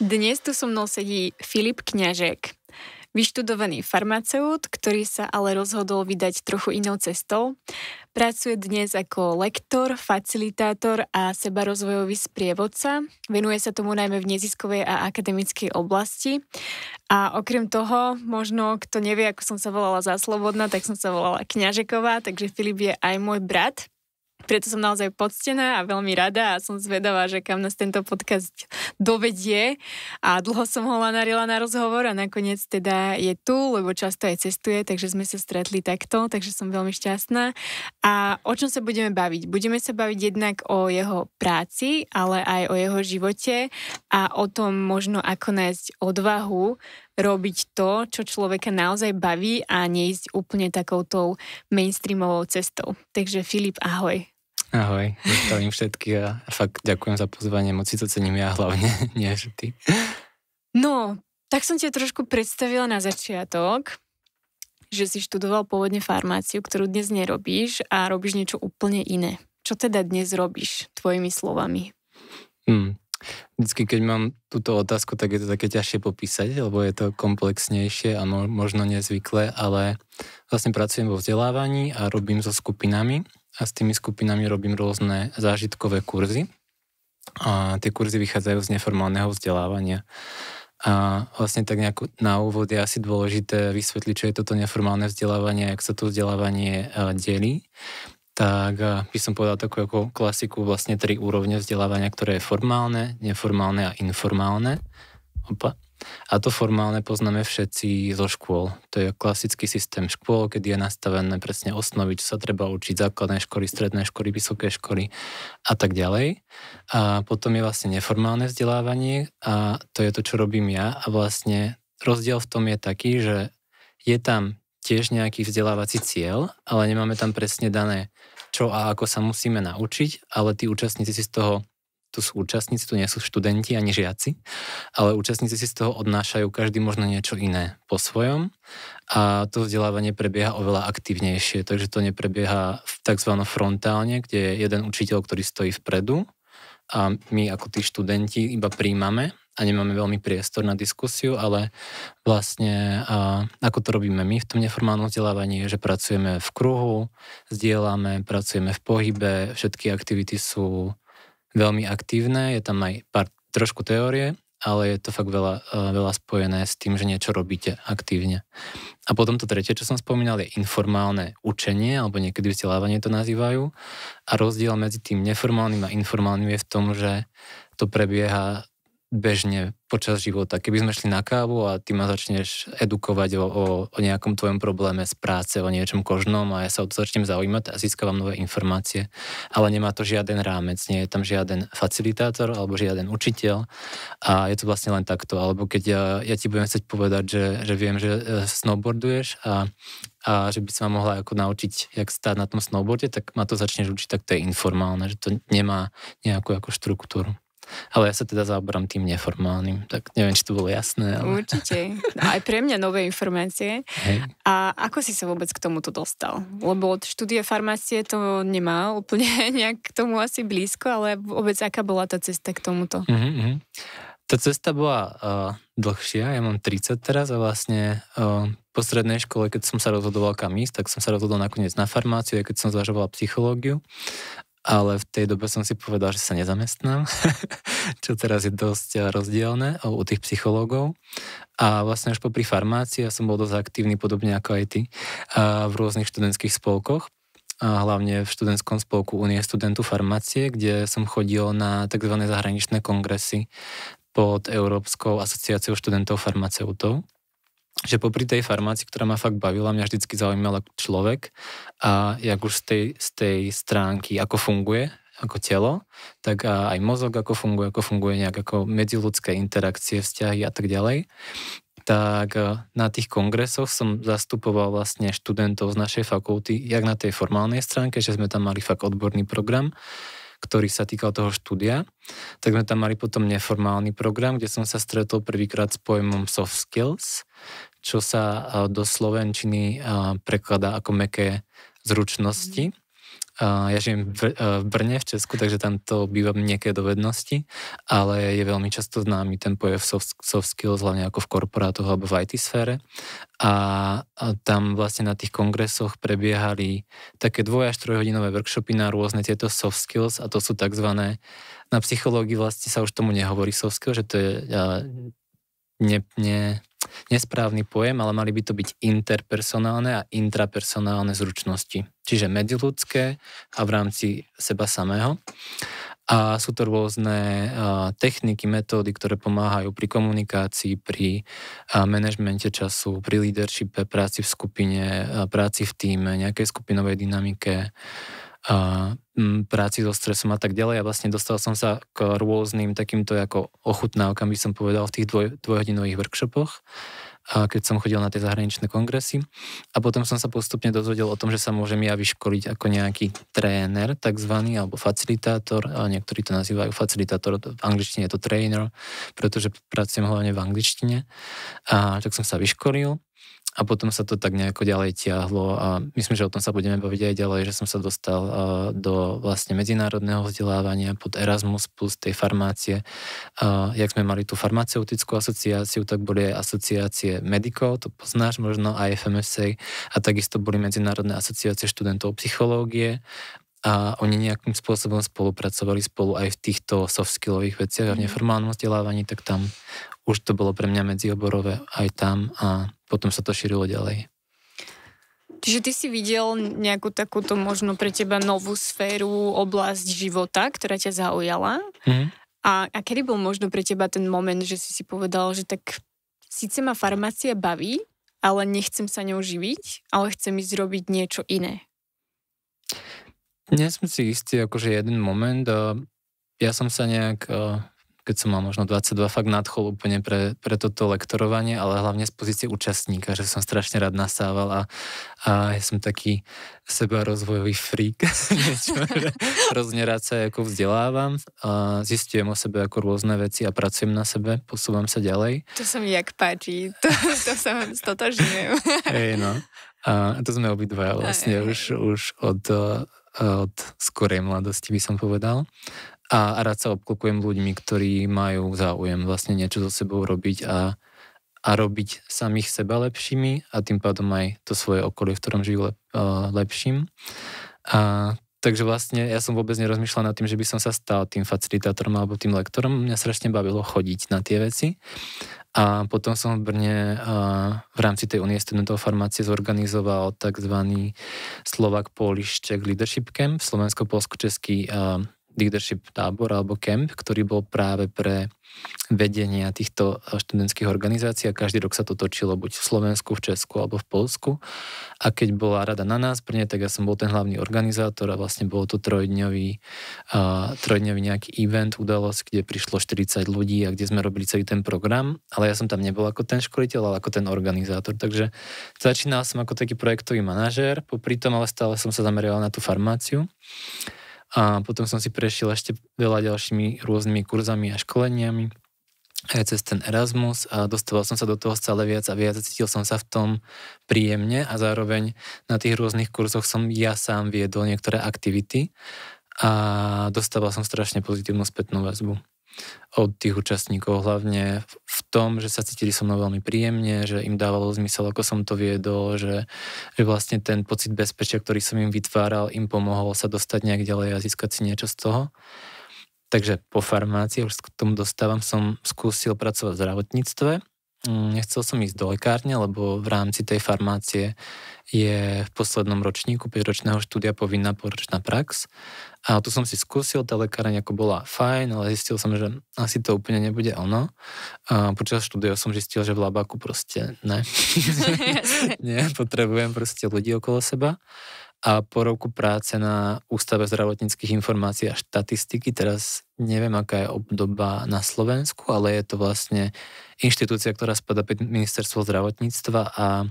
Dnes tu so mnou sedí Filip Kňažek, vyštudovaný farmaceut, ktorý sa ale rozhodol vydať trochu inou cestou. Pracuje dnes ako lektor, facilitátor a sebarozvojový sprievodca. Venuje sa tomu najmä v neziskovej a akademickej oblasti. A okrem toho, možno kto nevie, ako som sa volala za Slobodná, tak som sa volala Kňažeková, takže Filip je aj môj brat. Preto som naozaj poctená a veľmi rada a som zvedavá, že kam nás tento podcast dovedie. A dlho som ho lanarila na rozhovor a nakoniec teda je tu, lebo často aj cestuje, takže sme sa stretli takto, takže som veľmi šťastná. A o čom sa budeme baviť? Budeme sa baviť jednak o jeho práci, ale aj o jeho živote a o tom možno ako nájsť odvahu robiť to, čo človeka naozaj baví a neísť úplne takoutou mainstreamovou cestou. Takže Filip, ahoj. Ahoj, zdravím všetkých a fakt ďakujem za pozvanie, moc si to cením ja hlavne, nie že ty. No, tak som ťa trošku predstavila na začiatok, že si študoval pôvodne farmáciu, ktorú dnes nerobíš a robíš niečo úplne iné. Čo teda dnes robíš, tvojimi slovami? Vždycky, keď mám túto otázku, tak je to také ťažšie popísať, lebo je to komplexnejšie a možno nezvyklé, ale vlastne pracujem vo vzdelávaní a robím so skupinami a s tými skupinami robím rôzne zážitkové kurzy a tie kurzy vychádzajú z neformálneho vzdelávania. A vlastne tak nejako na úvod je asi dôležité vysvetliť, čo je toto neformálne vzdelávanie, jak sa to vzdelávanie delí. Tak by som povedal takú ako klasiku vlastne 3 úrovne vzdelávania, ktoré je formálne, neformálne a informálne. A to formálne poznáme všetci zo škôl. To je klasický systém škôl, kedy je nastavené presne osnovy, čo sa treba učiť, základné školy, stredné školy, vysoké školy a tak ďalej. A potom je vlastne neformálne vzdelávanie a to je to, čo robím ja. A vlastne rozdiel v tom je taký, že je tam tiež nejaký vzdelávací cieľ, ale nemáme tam presne dané, čo a ako sa musíme naučiť, ale tí účastníci si z toho, tu sú účastníci, tu nie sú študenti ani žiaci, ale účastníci si z toho odnášajú každý možno niečo iné po svojom a to vzdelávanie prebieha oveľa aktívnejšie, takže to neprebieha takzvané frontálne, kde je jeden učiteľ, ktorý stojí vpredu a my ako tí študenti iba príjmame a nemáme veľmi priestor na diskusiu, ale vlastne ako to robíme my v tom neformálnom vzdelávaní, je, že pracujeme v kruhu, zdieľame, pracujeme v pohybe, všetky aktivity sú veľmi aktívne, je tam aj trošku teórie, ale je to fakt veľa spojené s tým, že niečo robíte aktívne. A potom to tretie, čo som spomínal, je informálne učenie, alebo niekedy vzdelávanie to nazývajú. A rozdiel medzi tým neformálnym a informálnym je v tom, že to prebieha bežne počas života. Keby sme šli na kávu a ty ma začneš edukovať o nejakom tvojom probléme z práce, o niečom kožnom a ja sa o to začnem zaujímať a získavam nové informácie. Ale nemá to žiaden rámec, nie je tam žiaden facilitátor alebo žiaden učiteľ a je to vlastne len takto. Alebo keď ja ti budem chcieť povedať, že viem, že snowboarduješ a že by sa ma mohla ako naučiť, jak stáť na tom snowboarde, tak ma to začneš učiť, tak to je informálne, že to nemá nejakú ako štruktúru. Ale ja sa teda zaoberám tým neformálnym, tak neviem, či to bolo jasné. Ale... Určite. Aj pre mňa nové informácie. Hej. A ako si sa vôbec k tomuto dostal? Lebo od štúdia farmácie to nemá úplne nejak k tomu asi blízko, ale vôbec aká bola tá cesta k tomuto? Tá cesta bola dlhšia, ja mám 30 teraz a vlastne po strednej škole, keď som sa rozhodoval kam ísť, tak som sa rozhodol nakoniec na farmáciu, aj keď som zvažoval psychológiu. Ale v tej dobe som si povedal, že sa nezamestnám, čo teraz je dosť rozdielne u tých psychológov. A vlastne až popri farmácii ja som bol dosť aktívny, podobne ako aj ty, v rôznych študentských spolkoch. A hlavne v študentskom spolku Unie studentu farmácie, kde som chodil na tzv. Zahraničné kongresy pod Európskou asociáciou študentov farmaceutov. Že popri tej farmácii, ktorá ma fakt bavila, mňa vždycky zaujímal ako človek a jak už z tej stránky, ako funguje, ako telo, tak aj mozog, ako funguje nejak ako medziľudské interakcie, vzťahy a tak ďalej. Tak na tých kongresoch som zastupoval vlastne študentov z našej fakulty, jak na tej formálnej stránke, že sme tam mali fakt odborný program, ktorý sa týkal toho štúdia, tak sme tam mali potom neformálny program, kde som sa stretol prvýkrát s pojmom soft skills, čo sa do slovenčiny prekladá ako mäkké zručnosti. Ja žijem v Brne, v Česku, takže tam to býva niekedy do vednosti, ale je veľmi často známy ten pojem soft skills, hlavne ako v korporátoch alebo v IT sfére. A tam vlastne na tých kongresoch prebiehali také 2 až 3 hodinové workshopy na rôzne tieto soft skills, a to sú takzvané, na psychológii vlastne sa už tomu nehovorí soft skills, že to je nesprávny pojem, ale mali by to byť interpersonálne a intrapersonálne zručnosti. Čiže medziľudské a v rámci seba samého. A sú to rôzne techniky, metódy, ktoré pomáhajú pri komunikácii, pri manažmente času, pri leadershipe, práci v skupine, práci v tíme, nejakej skupinovej dynamike, práci so stresom a tak ďalej. A vlastne dostal som sa k rôznym takýmto ako ochutnávkam, by som povedal, v tých dvojhodinových workshopoch, keď som chodil na tie zahraničné kongresy. A potom som sa postupne dozvedel o tom, že sa môžem ja vyškoliť ako nejaký tréner, takzvaný, alebo facilitátor. A niektorí to nazývajú facilitátor, v angličtine je to trainer, pretože pracujem hlavne v angličtine. A tak som sa vyškolil. A potom sa to tak nejako ďalej tiahlo a myslím, že o tom sa budeme baviť aj ďalej, že som sa dostal do vlastne medzinárodného vzdelávania pod Erasmus plus tej farmácie. Jak sme mali tú farmaceutickú asociáciu, tak boli aj asociácie medikov, to poznáš možno, aj FMSA, a takisto boli medzinárodné asociácie študentov psychológie. A oni nejakým spôsobom spolupracovali spolu aj v týchto soft skillových veciach a v neformálnom vzdelávaní, tak tam už to bolo pre mňa medzioborové aj tam a potom sa to šírilo ďalej. Čiže ty si videl nejakú takúto možno pre teba novú sféru, oblasť života, ktorá ťa zaujala? A kedy bol možno pre teba ten moment, že si povedal, že tak síce ma farmácia baví, ale nechcem sa ňou živiť, ale chcem ísť robiť niečo iné? Nie som si istý, akože jeden moment. Ja som sa nejak, keď som mal možno 22, fakt nadchol úplne pre toto lektorovanie, ale hlavne z pozície účastníka, že som strašne rád nasával a ja som taký sebarozvojový freak. Niečo, že hrozne rád sa ako vzdelávam, zistujem o sebe ako rôzne veci a pracujem na sebe, posúvam sa ďalej. To sa mi jak páči, to sa stotožňujem. Hej, no. A to sme obidvaja vlastne už od skorej mladosti, by som povedal. A rád sa obklopujem ľuďmi, ktorí majú záujem vlastne niečo so sebou robiť a robiť samých seba lepšími a tým pádom aj to svoje okolie, v ktorom žijú lepším. Takže vlastne ja som vôbec nerozmýšľal nad tým, že by som sa stal tým facilitátorom alebo tým lektorom. Mňa strašne bavilo chodiť na tie veci. A potom som v Brne v rámci tej Unie studentov farmácie zorganizoval takzvaný Slovak Polish Czech Leadership Camp, slovensko-polsko-český leadership tábor alebo camp, ktorý bol práve pre vedenia týchto študentských organizácií a každý rok sa to točilo buď v Slovensku, v Česku alebo v Poľsku. A keď bola rada na nás v Brne, tak ja som bol ten hlavný organizátor a vlastne bolo to trojdňový nejaký event, udalosť, kde prišlo 40 ľudí a kde sme robili celý ten program, ale ja som tam nebol ako ten školiteľ, ale ako ten organizátor. Takže začínal som ako taký projektový manažér, popri tom ale stále som sa zameriaval na tú farmáciu. A potom som si prešiel ešte veľa ďalšími rôznymi kurzami a školeniami aj cez ten Erasmus a dostával som sa do toho stále viac a viac a cítil som sa v tom príjemne a zároveň na tých rôznych kurzoch som ja sám viedol niektoré aktivity a dostával som strašne pozitívnu spätnú väzbu od tých účastníkov, hlavne v tom, že sa cítili so mnou veľmi príjemne, že im dávalo zmysel, ako som to viedol, že vlastne ten pocit bezpečia, ktorý som im vytváral, im pomohol sa dostať nejak ďalej a získať si niečo z toho. Takže po farmácii, už k tomu dostávam, som skúsil pracovať v zdravotníctve. Nechcel som ísť do lekárne, lebo v rámci tej farmácie je v poslednom ročníku 5-ročného štúdia povinná pôročná prax. A tu som si skúsil, tá lekáreň ako bola fajn, ale zistil som, že asi to úplne nebude ono. A počas štúdia som zistil, že v labáku proste ne. Nie, potrebujem proste ľudí okolo seba. A po roku práce na Ústave zdravotníckych informácií a štatistiky, teraz neviem, aká je obdoba na Slovensku, ale je to vlastne inštitúcia, ktorá spadá pod ministerstvo zdravotníctva a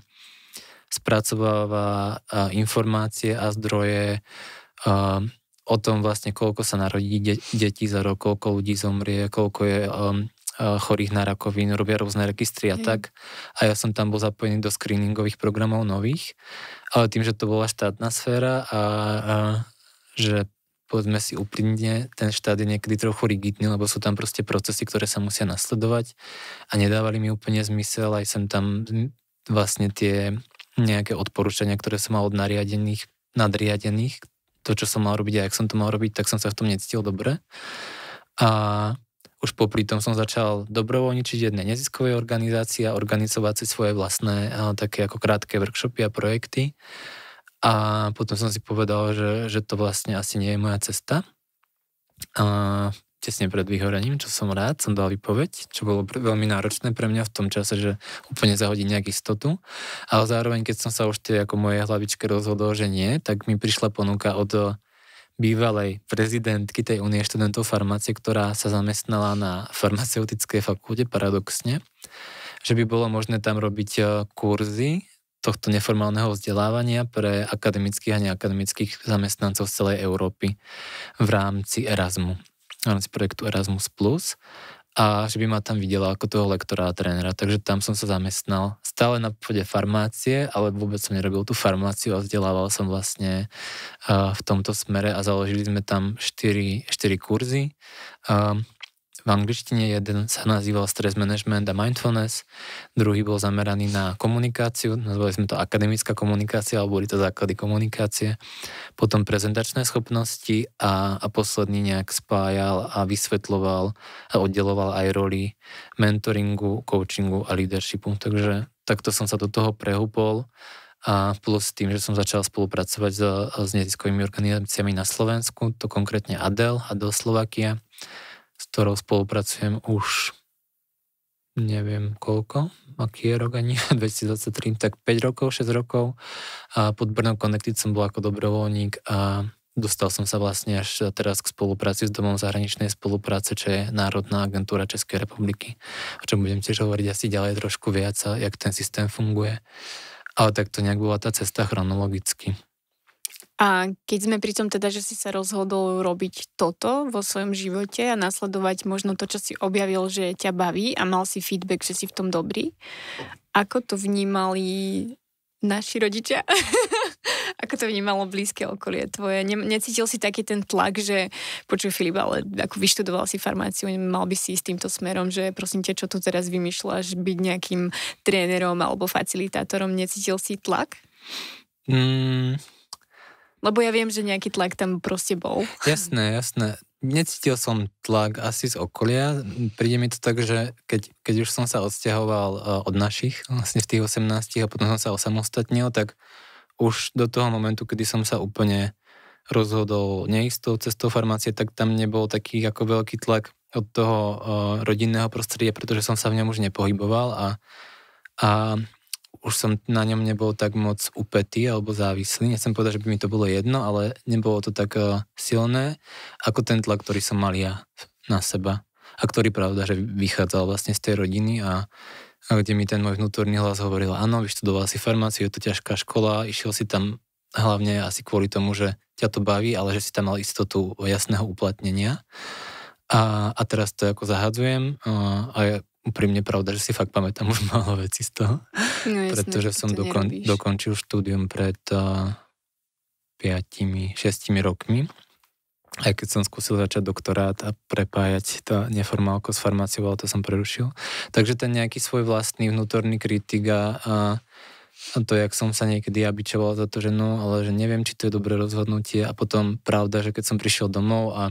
spracováva informácie a zdroje o tom vlastne, koľko sa narodí detí za rok, koľko ľudí zomrie, koľko je chorých na rakovinu, robia rôzne registry a tak. A ja som tam bol zapojený do screeningových programov nových, ale tým, že to bola štátna sféra a že povedzme si úprimne, ten štát je niekedy trochu rigidný, lebo sú tam proste procesy, ktoré sa musia nasledovať a nedávali mi úplne zmysel, aj sem tam vlastne tie nejaké odporúčania, ktoré som mal od nadriadených, to, čo som mal robiť a jak som to mal robiť, tak som sa v tom necítil dobre. A už popri tom som začal dobrovoľničiť jednej neziskovej organizácii a organizovať si svoje vlastné také ako krátke workshopy a projekty. A potom som si povedal, že to vlastne asi nie je moja cesta. A tesne pred vyhorením, čo som rád, som dal výpoveď, čo bolo veľmi náročné pre mňa v tom čase, že úplne zahodiť nejakú istotu. Ale zároveň, keď som sa už ako mojej hlavičke rozhodol, že nie, tak mi prišla ponuka od bývalej prezidentky tej Únie študentov farmácie, ktorá sa zamestnala na farmaceutickej fakulte, paradoxne, že by bolo možné tam robiť kurzy tohto neformálneho vzdelávania pre akademických a neakademických zamestnancov z celej Európy v rámci Erasmu, v rámci projektu Erasmus+, a že by ma tam videla ako toho lektora a trénera. Takže tam som sa zamestnal stále na pôde farmácie, ale vôbec som nerobil tú farmáciu a vzdelával som vlastne v tomto smere a založili sme tam 4 kurzy. V angličtine jeden sa nazýval Stress Management a Mindfulness, druhý bol zameraný na komunikáciu, nazvali sme to akademická komunikácia, alebo boli to základy komunikácie, potom prezentačné schopnosti a posledný nejak spájal a vysvetľoval a oddeloval aj roli mentoringu, coachingu a leadershipu. Takže takto som sa do toho prehúpol a plus tým, že som začal spolupracovať s neziskovými organizáciami na Slovensku, to konkrétne ADEL Slovakia, s ktorou spolupracujem už neviem koľko, aký je rok ani, 2023, tak 5 rokov, 6 rokov a pod Brno Connected som bol ako dobrovoľník a dostal som sa vlastne až teraz k spolupráci s Domom zahraničnej spolupráce, čo je Národná agentúra Českej republiky, o čom budem tiež hovoriť asi ďalej trošku viac a jak ten systém funguje. Ale tak to nejak bola tá cesta chronologicky. A keď sme pri tom teda, že si sa rozhodol robiť toto vo svojom živote a nasledovať možno to, čo si objavil, že ťa baví a mal si feedback, že si v tom dobrý, ako to vnímali naši rodičia? Ako to vnímalo blízke okolie tvoje? Necítil si taký ten tlak, že počuj Filip, ale ako vyštudoval si farmáciu, mal by si ísť týmto smerom, že prosím ťa, čo tu teraz vymýšľaš, byť nejakým trénerom alebo facilitátorom, necítil si tlak? Lebo ja viem, že nejaký tlak tam proste bol. Jasné. Necítil som tlak asi z okolia. Príde mi to tak, že keď už som sa odsťahoval od našich, vlastne v tých 18 a potom som sa osamostatnil, tak už do toho momentu, kedy som sa úplne rozhodol neistou cestou farmácie, tak tam nebol taký ako veľký tlak od toho rodinného prostredia, pretože som sa v ňom už nepohyboval a už som na ňom nebol tak moc upätý alebo závislý. Nechcem povedať, že by mi to bolo jedno, ale nebolo to tak silné, ako ten tlak, ktorý som mal ja na seba. A ktorý, pravda, že vychádzal vlastne z tej rodiny a kde mi ten môj vnútorný hlas hovoril, áno, vyštudoval si farmáciu, je to ťažká škola, išiel si tam hlavne asi kvôli tomu, že ťa to baví, ale že si tam mal istotu jasného uplatnenia. A teraz to ako zahadzujem a je úprimne pravda, že si fakt pamätám už málo vecí z toho, no, pretože som dokončil štúdium pred 5-6 rokmi. Aj keď som skúsil začať doktorát a prepájať to neformálko s farmáciou, ale to som prerušil. Takže ten nejaký svoj vlastný vnútorný kritik a to, jak som sa niekedy abičoval za to, že no, ale že neviem, či to je dobré rozhodnutie a potom pravda, že keď som prišiel domov a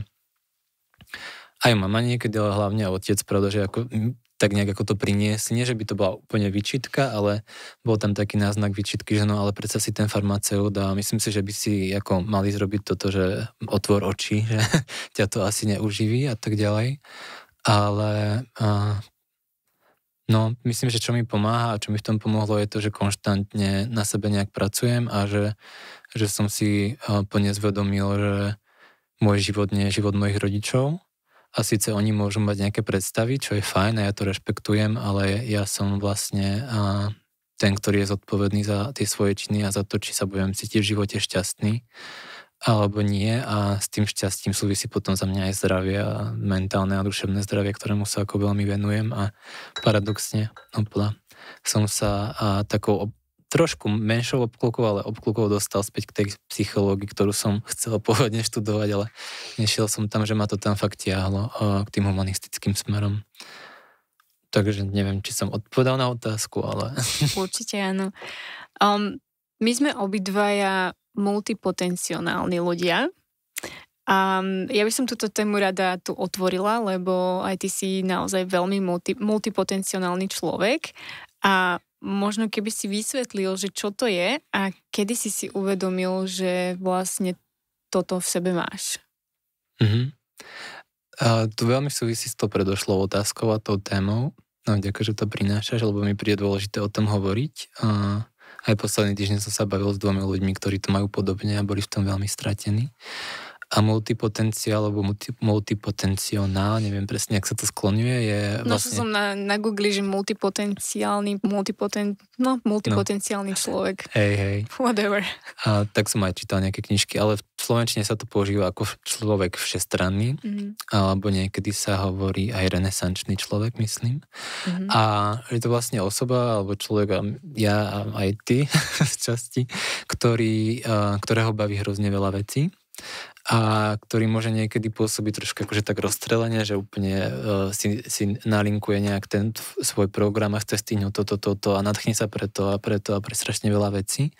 aj mama niekedy, ale hlavne otec, pravda, že ako tak nejak ako to priniesli. Nie, že by to bola úplne výčitka, ale bol tam taký náznak výčitky, že no, ale predsa si ten farmaceut a myslím si, že by si ako mali zrobiť toto, že otvor oči, že ťa to asi neuživí a tak ďalej. Ale no, myslím, že čo mi pomáha a čo mi v tom pomohlo je to, že konštantne na sebe nejak pracujem a že som si plne zvedomil, že môj život nie je život mojich rodičov. A síce oni môžu mať nejaké predstavy, čo je fajn a ja to rešpektujem, ale ja som vlastne ten, ktorý je zodpovedný za tie svoje činy a za to, či sa budem cítiť v živote šťastný alebo nie a s tým šťastím súvisí potom za mňa aj zdravie a mentálne a duševné zdravie, ktorému sa ako veľmi venujem a paradoxne som sa takou trošku menšou obklukou, ale obklukou dostal späť k tej psychológii, ktorú som chcel pôvodne študovať, ale nešiel som tam, že ma to tam fakt tiahlo k tým humanistickým smerom. Takže neviem, či som odpovedal na otázku, ale... Určite áno. My sme obidvaja multipotencionálni ľudia. A ja by som túto tému rada tu otvorila, lebo aj ty si naozaj veľmi multipotencionálny človek a možno keby si vysvetlil, že čo to je a kedy si uvedomil, že vlastne toto v sebe máš. To veľmi súvisí s tou predošlou otázkou a tou témou. No, ďakujem, že to prinášaš, lebo mi príde dôležité o tom hovoriť. Aj posledný týždeň som sa bavil s 2 ľuďmi, ktorí to majú podobne a boli v tom veľmi stratení. A multipotenciál, alebo multipotencionál, neviem presne, jak sa to skloňuje, je vlastne... som na Google, že multipotenciálny človek. Hej. Whatever. A tak som aj čítal nejaké knižky, ale v slovenčine sa to používa ako človek všestranný, alebo niekedy sa hovorí aj renesančný človek, myslím. A je to vlastne osoba, alebo človek, ja a aj ty v časti, ktorého baví hrozne veľa vecí. A ktorý môže niekedy pôsobiť trošku akože tak rozstrelenie, že úplne si nalinkuje nejak ten svoj program a chce stihnúť toto a nadchne sa preto a pre strašne veľa vecí.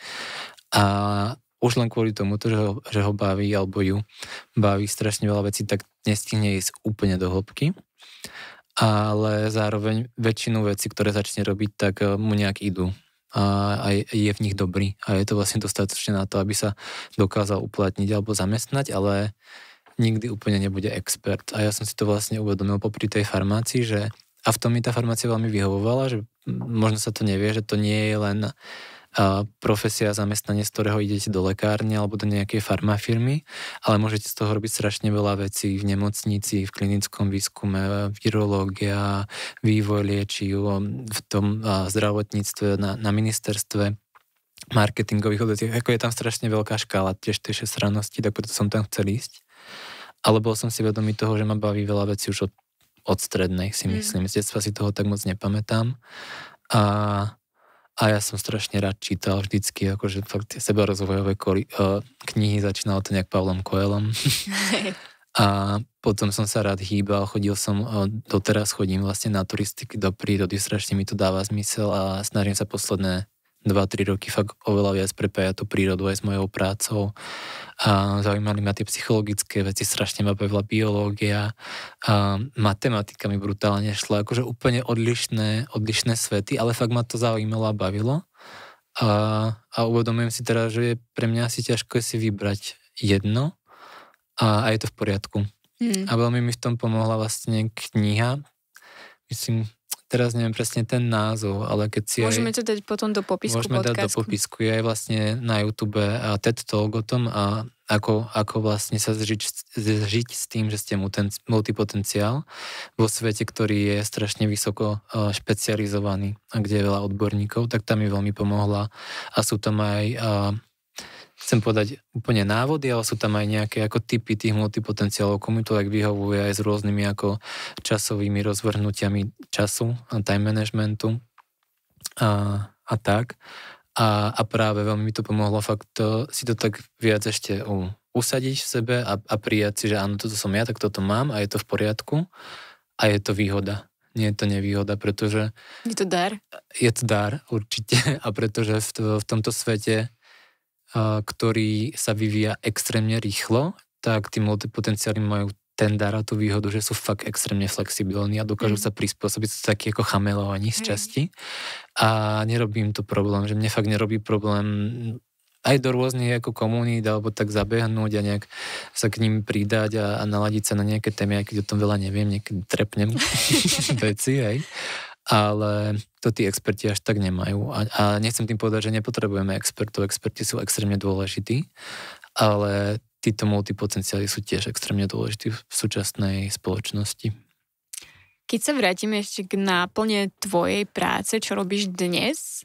A už len kvôli tomu, že ho baví alebo ju baví strašne veľa vecí, tak nestihne ísť úplne do hĺbky. Ale zároveň väčšinu vecí, ktoré začne robiť, tak mu nejak idú. A je v nich dobrý a je to vlastne dostatočné na to, aby sa dokázal uplatniť alebo zamestnať, ale nikdy úplne nebude expert. A ja som si to vlastne uvedomil popri tej farmácii, že a v tom mi tá farmácia veľmi vyhovovala, že možno sa to nevie, že to nie je len profesia, zamestnanie, z ktorého idete do lekárne alebo do nejakej farmafirmy, ale môžete z toho robiť strašne veľa vecí v nemocnici, v klinickom výskume, virológia, vývoj liečiv, v tom zdravotníctve, na ministerstve marketingových odvetví. Ako je tam strašne veľká škála tiež tej všestrannosti, tak preto som tam chcel ísť. Ale bol som si vedomý toho, že ma baví veľa vecí už od strednej, si myslím. Z detstva si toho tak moc nepamätám. A ja som strašne rád čítal vždycky, akože fakt sebarozvojové knihy, začínalo to nejak Pavlom Coelhom. A potom som sa rád hýbal, doteraz chodím vlastne na turistiky do prírody, strašne mi to dáva zmysel a snažím sa posledné 2-3 roky fakt oveľa viac prepájať tú prírodu aj s mojou prácou. A zaujímali ma tie psychologické veci, strašne ma bavila biológia a matematika mi brutálne šla, akože úplne odlišné svety, ale fakt ma to zaujímalo a bavilo. A uvedomujem si teraz, že je pre mňa asi ťažko si vybrať jedno a je to v poriadku. A veľmi mi v tom pomohla vlastne kniha, myslím, teraz neviem presne ten názov, ale keď si môžeme to dať potom do popisku môžeme podcastu. Dať do popisku. Je aj vlastne na YouTube TED Talk o tom a ako vlastne sa zžiť s tým, že ste multipotenciál vo svete, ktorý je strašne vysoko špecializovaný a kde je veľa odborníkov, tak tam mi veľmi pomohla. A sú tam aj chcem povedať úplne návody, ale sú tam aj nejaké ako typy tých multipotenciálov, komu to tak vyhovuje aj s rôznymi ako časovými rozvrhnutiami času a time managementu a tak. A práve veľmi mi to pomohlo fakt si to tak viac ešte usadiť v sebe a prijať si, že áno, toto som ja, tak toto mám a je to v poriadku a je to výhoda. Nie je to nevýhoda, pretože... Je to dar? Je to dar, určite. A pretože v tomto svete ktorý sa vyvíja extrémne rýchlo, tak tí multipotenciáli majú ten dar a tú výhodu, že sú fakt extrémne flexibilní a dokážu sa prispôsobiť, sú takí ako chameleóni z časti a nerobí im to problém, že mne fakt nerobí problém aj do rôznych ako komunít alebo tak zabehnúť a nejak sa k ním pridať a naladiť sa na nejaké témy, aj keď o tom veľa neviem, niekedy trepnem veci, hej. Ale to tí experti až tak nemajú. A nechcem tým povedať, že nepotrebujeme expertov. Experti sú extrémne dôležití, ale títo multipotenciáli sú tiež extrémne dôležití v súčasnej spoločnosti. Keď sa vrátime ešte k náplne tvojej práce, čo robíš dnes,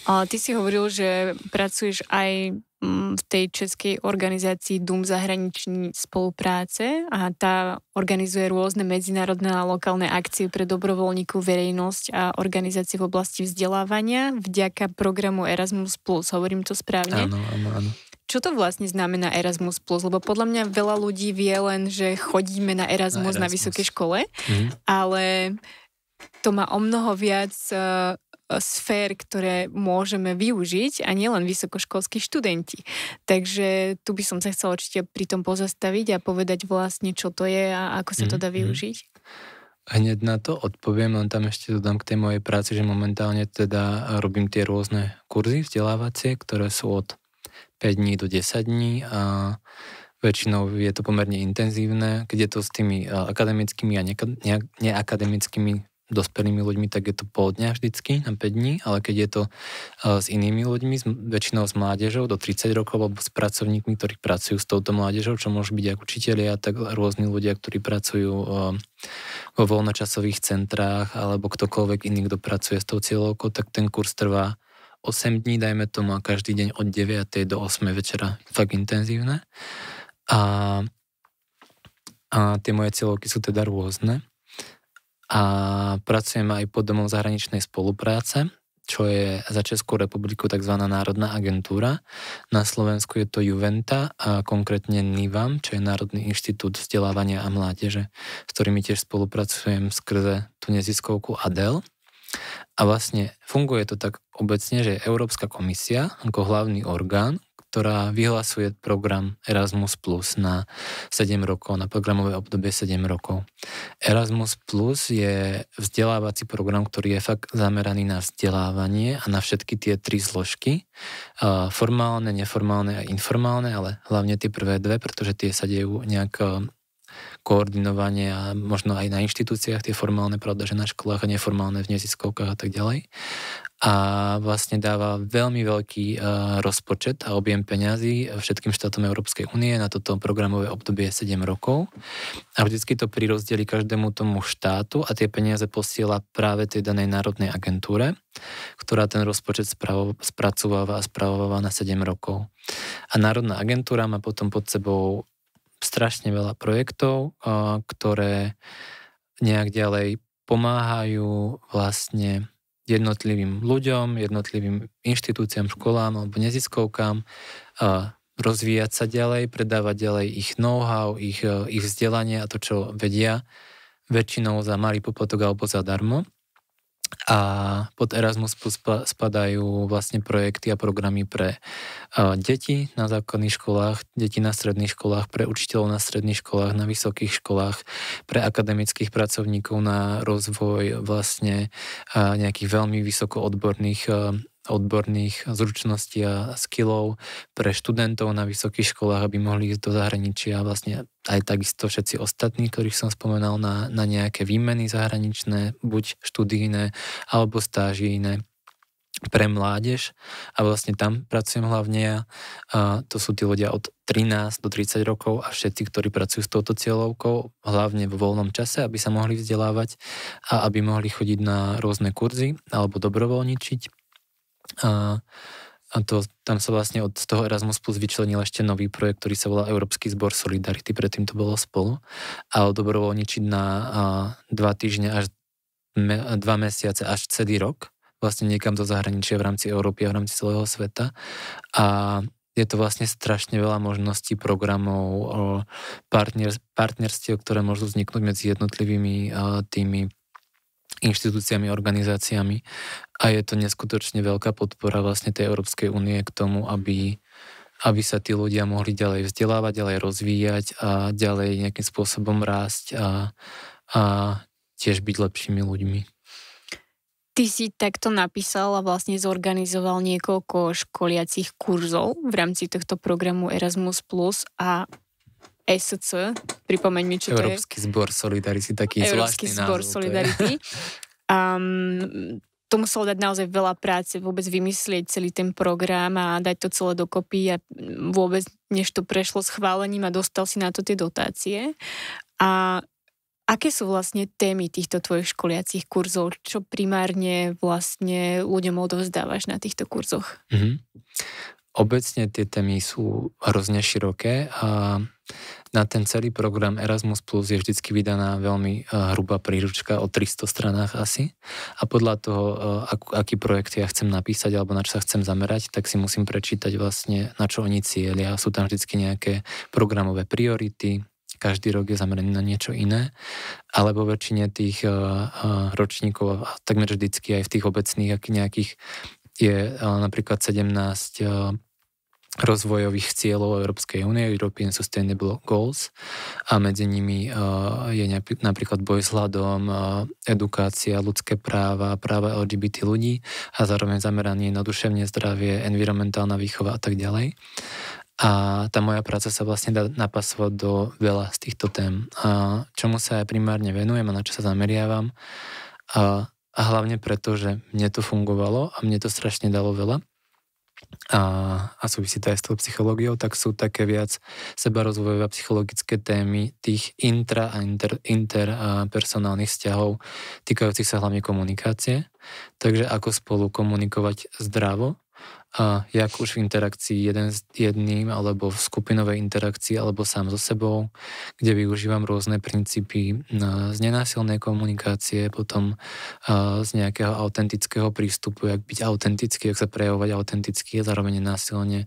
ty si hovoril, že pracuješ aj v tej českej organizácii Dům zahraniční spolupráce a tá organizuje rôzne medzinárodné a lokálne akcie pre dobrovoľníkov, verejnosť a organizácie v oblasti vzdelávania vďaka programu Erasmus+. Hovorím to správne? Áno. Čo to vlastne znamená Erasmus+? Lebo podľa mňa veľa ľudí vie len, že chodíme na Erasmus na vysokej škole, ale to má o mnoho viac sfér, ktoré môžeme využiť a nielen vysokoškolskí študenti. Takže tu by som sa chcela určite pri tom pozastaviť a povedať vlastne, čo to je a ako sa to dá využiť. Hneď na to odpoviem, len tam ešte dodám k tej mojej práci, že momentálne teda robím tie rôzne kurzy vzdelávacie, ktoré sú od 5 dní do 10 dní a väčšinou je to pomerne intenzívne. Keď je to s tými akademickými a neakademickými dospelými ľuďmi, tak je to pol dňa vždycky na 5 dní, ale keď je to s inými ľuďmi, väčšinou s mládežou do 30 rokov, alebo s pracovníkmi, ktorí pracujú s touto mládežou, čo môžu byť ako učitelia, tak rôzni ľudia, ktorí pracujú vo voľnočasových centrách, alebo ktokoľvek iný, kto pracuje s tou cieľovkou, tak ten kurz trvá 8 dní, dajme tomu, a každý deň od 9. do 8. večera. Fakt intenzívne. A tie moje cieľovky sú teda rôzne. A pracujem aj pod Domom zahraničnej spolupráce, čo je za Českú republiku tzv. Národná agentúra. Na Slovensku je to Juventa a konkrétne NIVAM, čo je Národný inštitút vzdelávania a mládeže, s ktorými tiež spolupracujem skrze tú neziskovku ADEL. A vlastne funguje to tak obecne, že je Európska komisia ako hlavný orgán, ktorá vyhlasuje program Erasmus Plus na 7 rokov, na programové obdobie 7 rokov. Erasmus Plus je vzdelávací program, ktorý je fakt zameraný na vzdelávanie a na všetky tie 3 zložky. Formálne, neformálne a informálne, ale hlavne tie prvé dve, pretože tie sa dejú nejak koordinovanie a možno aj na inštitúciách, tie formálne, pravda, že na školách a neformálne v neziskovkách a tak ďalej. A vlastne dáva veľmi veľký rozpočet a objem peňazí všetkým štátom Európskej únie na toto programové obdobie 7 rokov. A vždycky to prirozdeli každému tomu štátu a tie peniaze posiela práve tej danej národnej agentúre, ktorá ten rozpočet spracováva a spravováva na 7 rokov. A národná agentúra má potom pod sebou strašne veľa projektov, ktoré nejak ďalej pomáhajú vlastne jednotlivým ľuďom, jednotlivým inštitúciám, školám alebo neziskovkám rozvíjať sa ďalej, predávať ďalej ich know-how, ich vzdelanie a to, čo vedia, väčšinou za malý poplatok alebo zadarmo. A pod Erasmus Plus spadajú vlastne projekty a programy pre deti na základných školách, deti na stredných školách, pre učiteľov na stredných školách, na vysokých školách, pre akademických pracovníkov na rozvoj vlastne nejakých veľmi vysoko odborných zručností a skillov, pre študentov na vysokých školách, aby mohli ísť do zahraničia, vlastne aj takisto všetci ostatní, ktorých som spomenal, na nejaké výmeny zahraničné, buď študijné alebo stážijné pre mládež. A vlastne tam pracujem hlavne ja. To sú tí ľudia od 13 do 30 rokov a všetci, ktorí pracujú s touto cieľovkou, hlavne vo voľnom čase, aby sa mohli vzdelávať a aby mohli chodiť na rôzne kurzy alebo dobrovoľničiť. A tam sa vlastne od toho Erasmus Plus vyčlenil ešte nový projekt, ktorý sa volá Európsky zbor Solidarity, predtým to bolo Spolu, ale dobrovoľničiť na 2 týždne až 2 mesiace až celý rok, vlastne niekam do zahraničia v rámci Európy a v rámci celého sveta. A je to vlastne strašne veľa možností, programov, partnerstiev, ktoré môžu vzniknúť medzi jednotlivými tými inštitúciami, organizáciami a je to neskutočne veľká podpora vlastne tej Európskej únie k tomu, aby sa tí ľudia mohli ďalej vzdelávať, ďalej rozvíjať a ďalej nejakým spôsobom rásť a tiež byť lepšími ľuďmi. Ty si takto napísal a vlastne zorganizoval niekoľko školiacich kurzov v rámci tohto programu Erasmus Plus a ESC, pripomeň mi, čo to je. Európsky zbor Solidarity, taký Európsky zvláštny zbor názov. Solidarity. To muselo dať naozaj veľa práce, vôbec vymyslieť celý ten program a dať to celé dokopy a vôbec, než to prešlo schválením a dostal si na to tie dotácie. A Aké sú vlastne témy týchto tvojich školiacich kurzov? Čo primárne vlastne ľuďom odovzdávaš na týchto kurzoch? Obecne tie témy sú hrozne široké a na ten celý program Erasmus Plus je vždycky vydaná veľmi hrubá príručka o 300 stranách asi a podľa toho, aký projekt ja chcem napísať alebo na čo sa chcem zamerať, tak si musím prečítať vlastne, na čo oni cieľia. Sú tam vždycky nejaké programové priority, každý rok je zameraný na niečo iné, alebo väčšine tých ročníkov, takmer vždycky aj v tých obecných nejakých je napríklad 17 rozvojových cieľov Európskej únie, European Sustainable Goals, a medzi nimi je napríklad boj s hladom, edukácia, ľudské práva, práva LGBT ľudí a zároveň zameranie na duševné zdravie, environmentálna výchova a tak ďalej. A tá moja práca sa vlastne dá napasovať do veľa z týchto tém. A čomu sa ja primárne venujem a na čo sa zameriavam. A hlavne preto, že mne to fungovalo a mne to strašne dalo veľa. A súvisí to aj s tou psychológiou, tak sú také viac sebarozvojové a psychologické témy tých intra- a interpersonálnych vzťahov týkajúcich sa hlavne komunikácie. Takže ako spolu komunikovať zdravo, a jak už v interakcii jeden s jedným, alebo v skupinovej interakcii, alebo sám so sebou, kde využívam rôzne princípy z nenásilnej komunikácie, potom z nejakého autentického prístupu, jak byť autentický, jak sa prejavovať autenticky a zároveň nenásilne,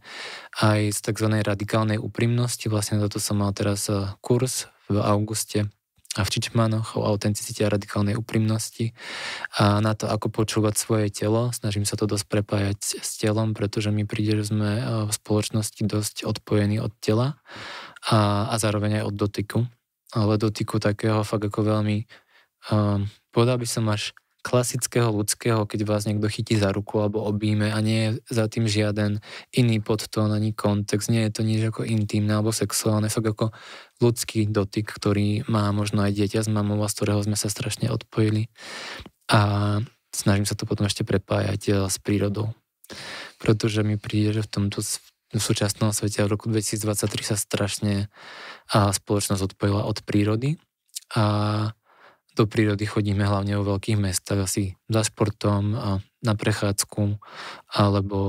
aj z tzv. Radikálnej úprimnosti. Vlastne toto som mal teraz kurz v auguste a v Čičmanoch o autenticite a radikálnej úprimnosti a na to, ako počúvať svoje telo. Snažím sa to dosť prepájať s telom, pretože mi príde, že sme v spoločnosti dosť odpojení od tela a zároveň aj od dotyku. Ale dotyku takého fakt ako veľmi, povedal by som až klasického ľudského, keď vás niekto chytí za ruku alebo objíme a nie je za tým žiaden iný podtón ani kontext, nie je to nič ako intimné alebo sexuálne, fakt ako ľudský dotyk, ktorý má možno aj dieťa s mamou, z ktorého sme sa strašne odpojili a snažím sa to potom ešte prepájať s prírodou. Pretože mi príde, že v súčasnom svete v roku 2023 sa strašne spoločnosť odpojila od prírody a do prírody chodíme hlavne vo veľkých mestách, asi za športom, na prechádzku, alebo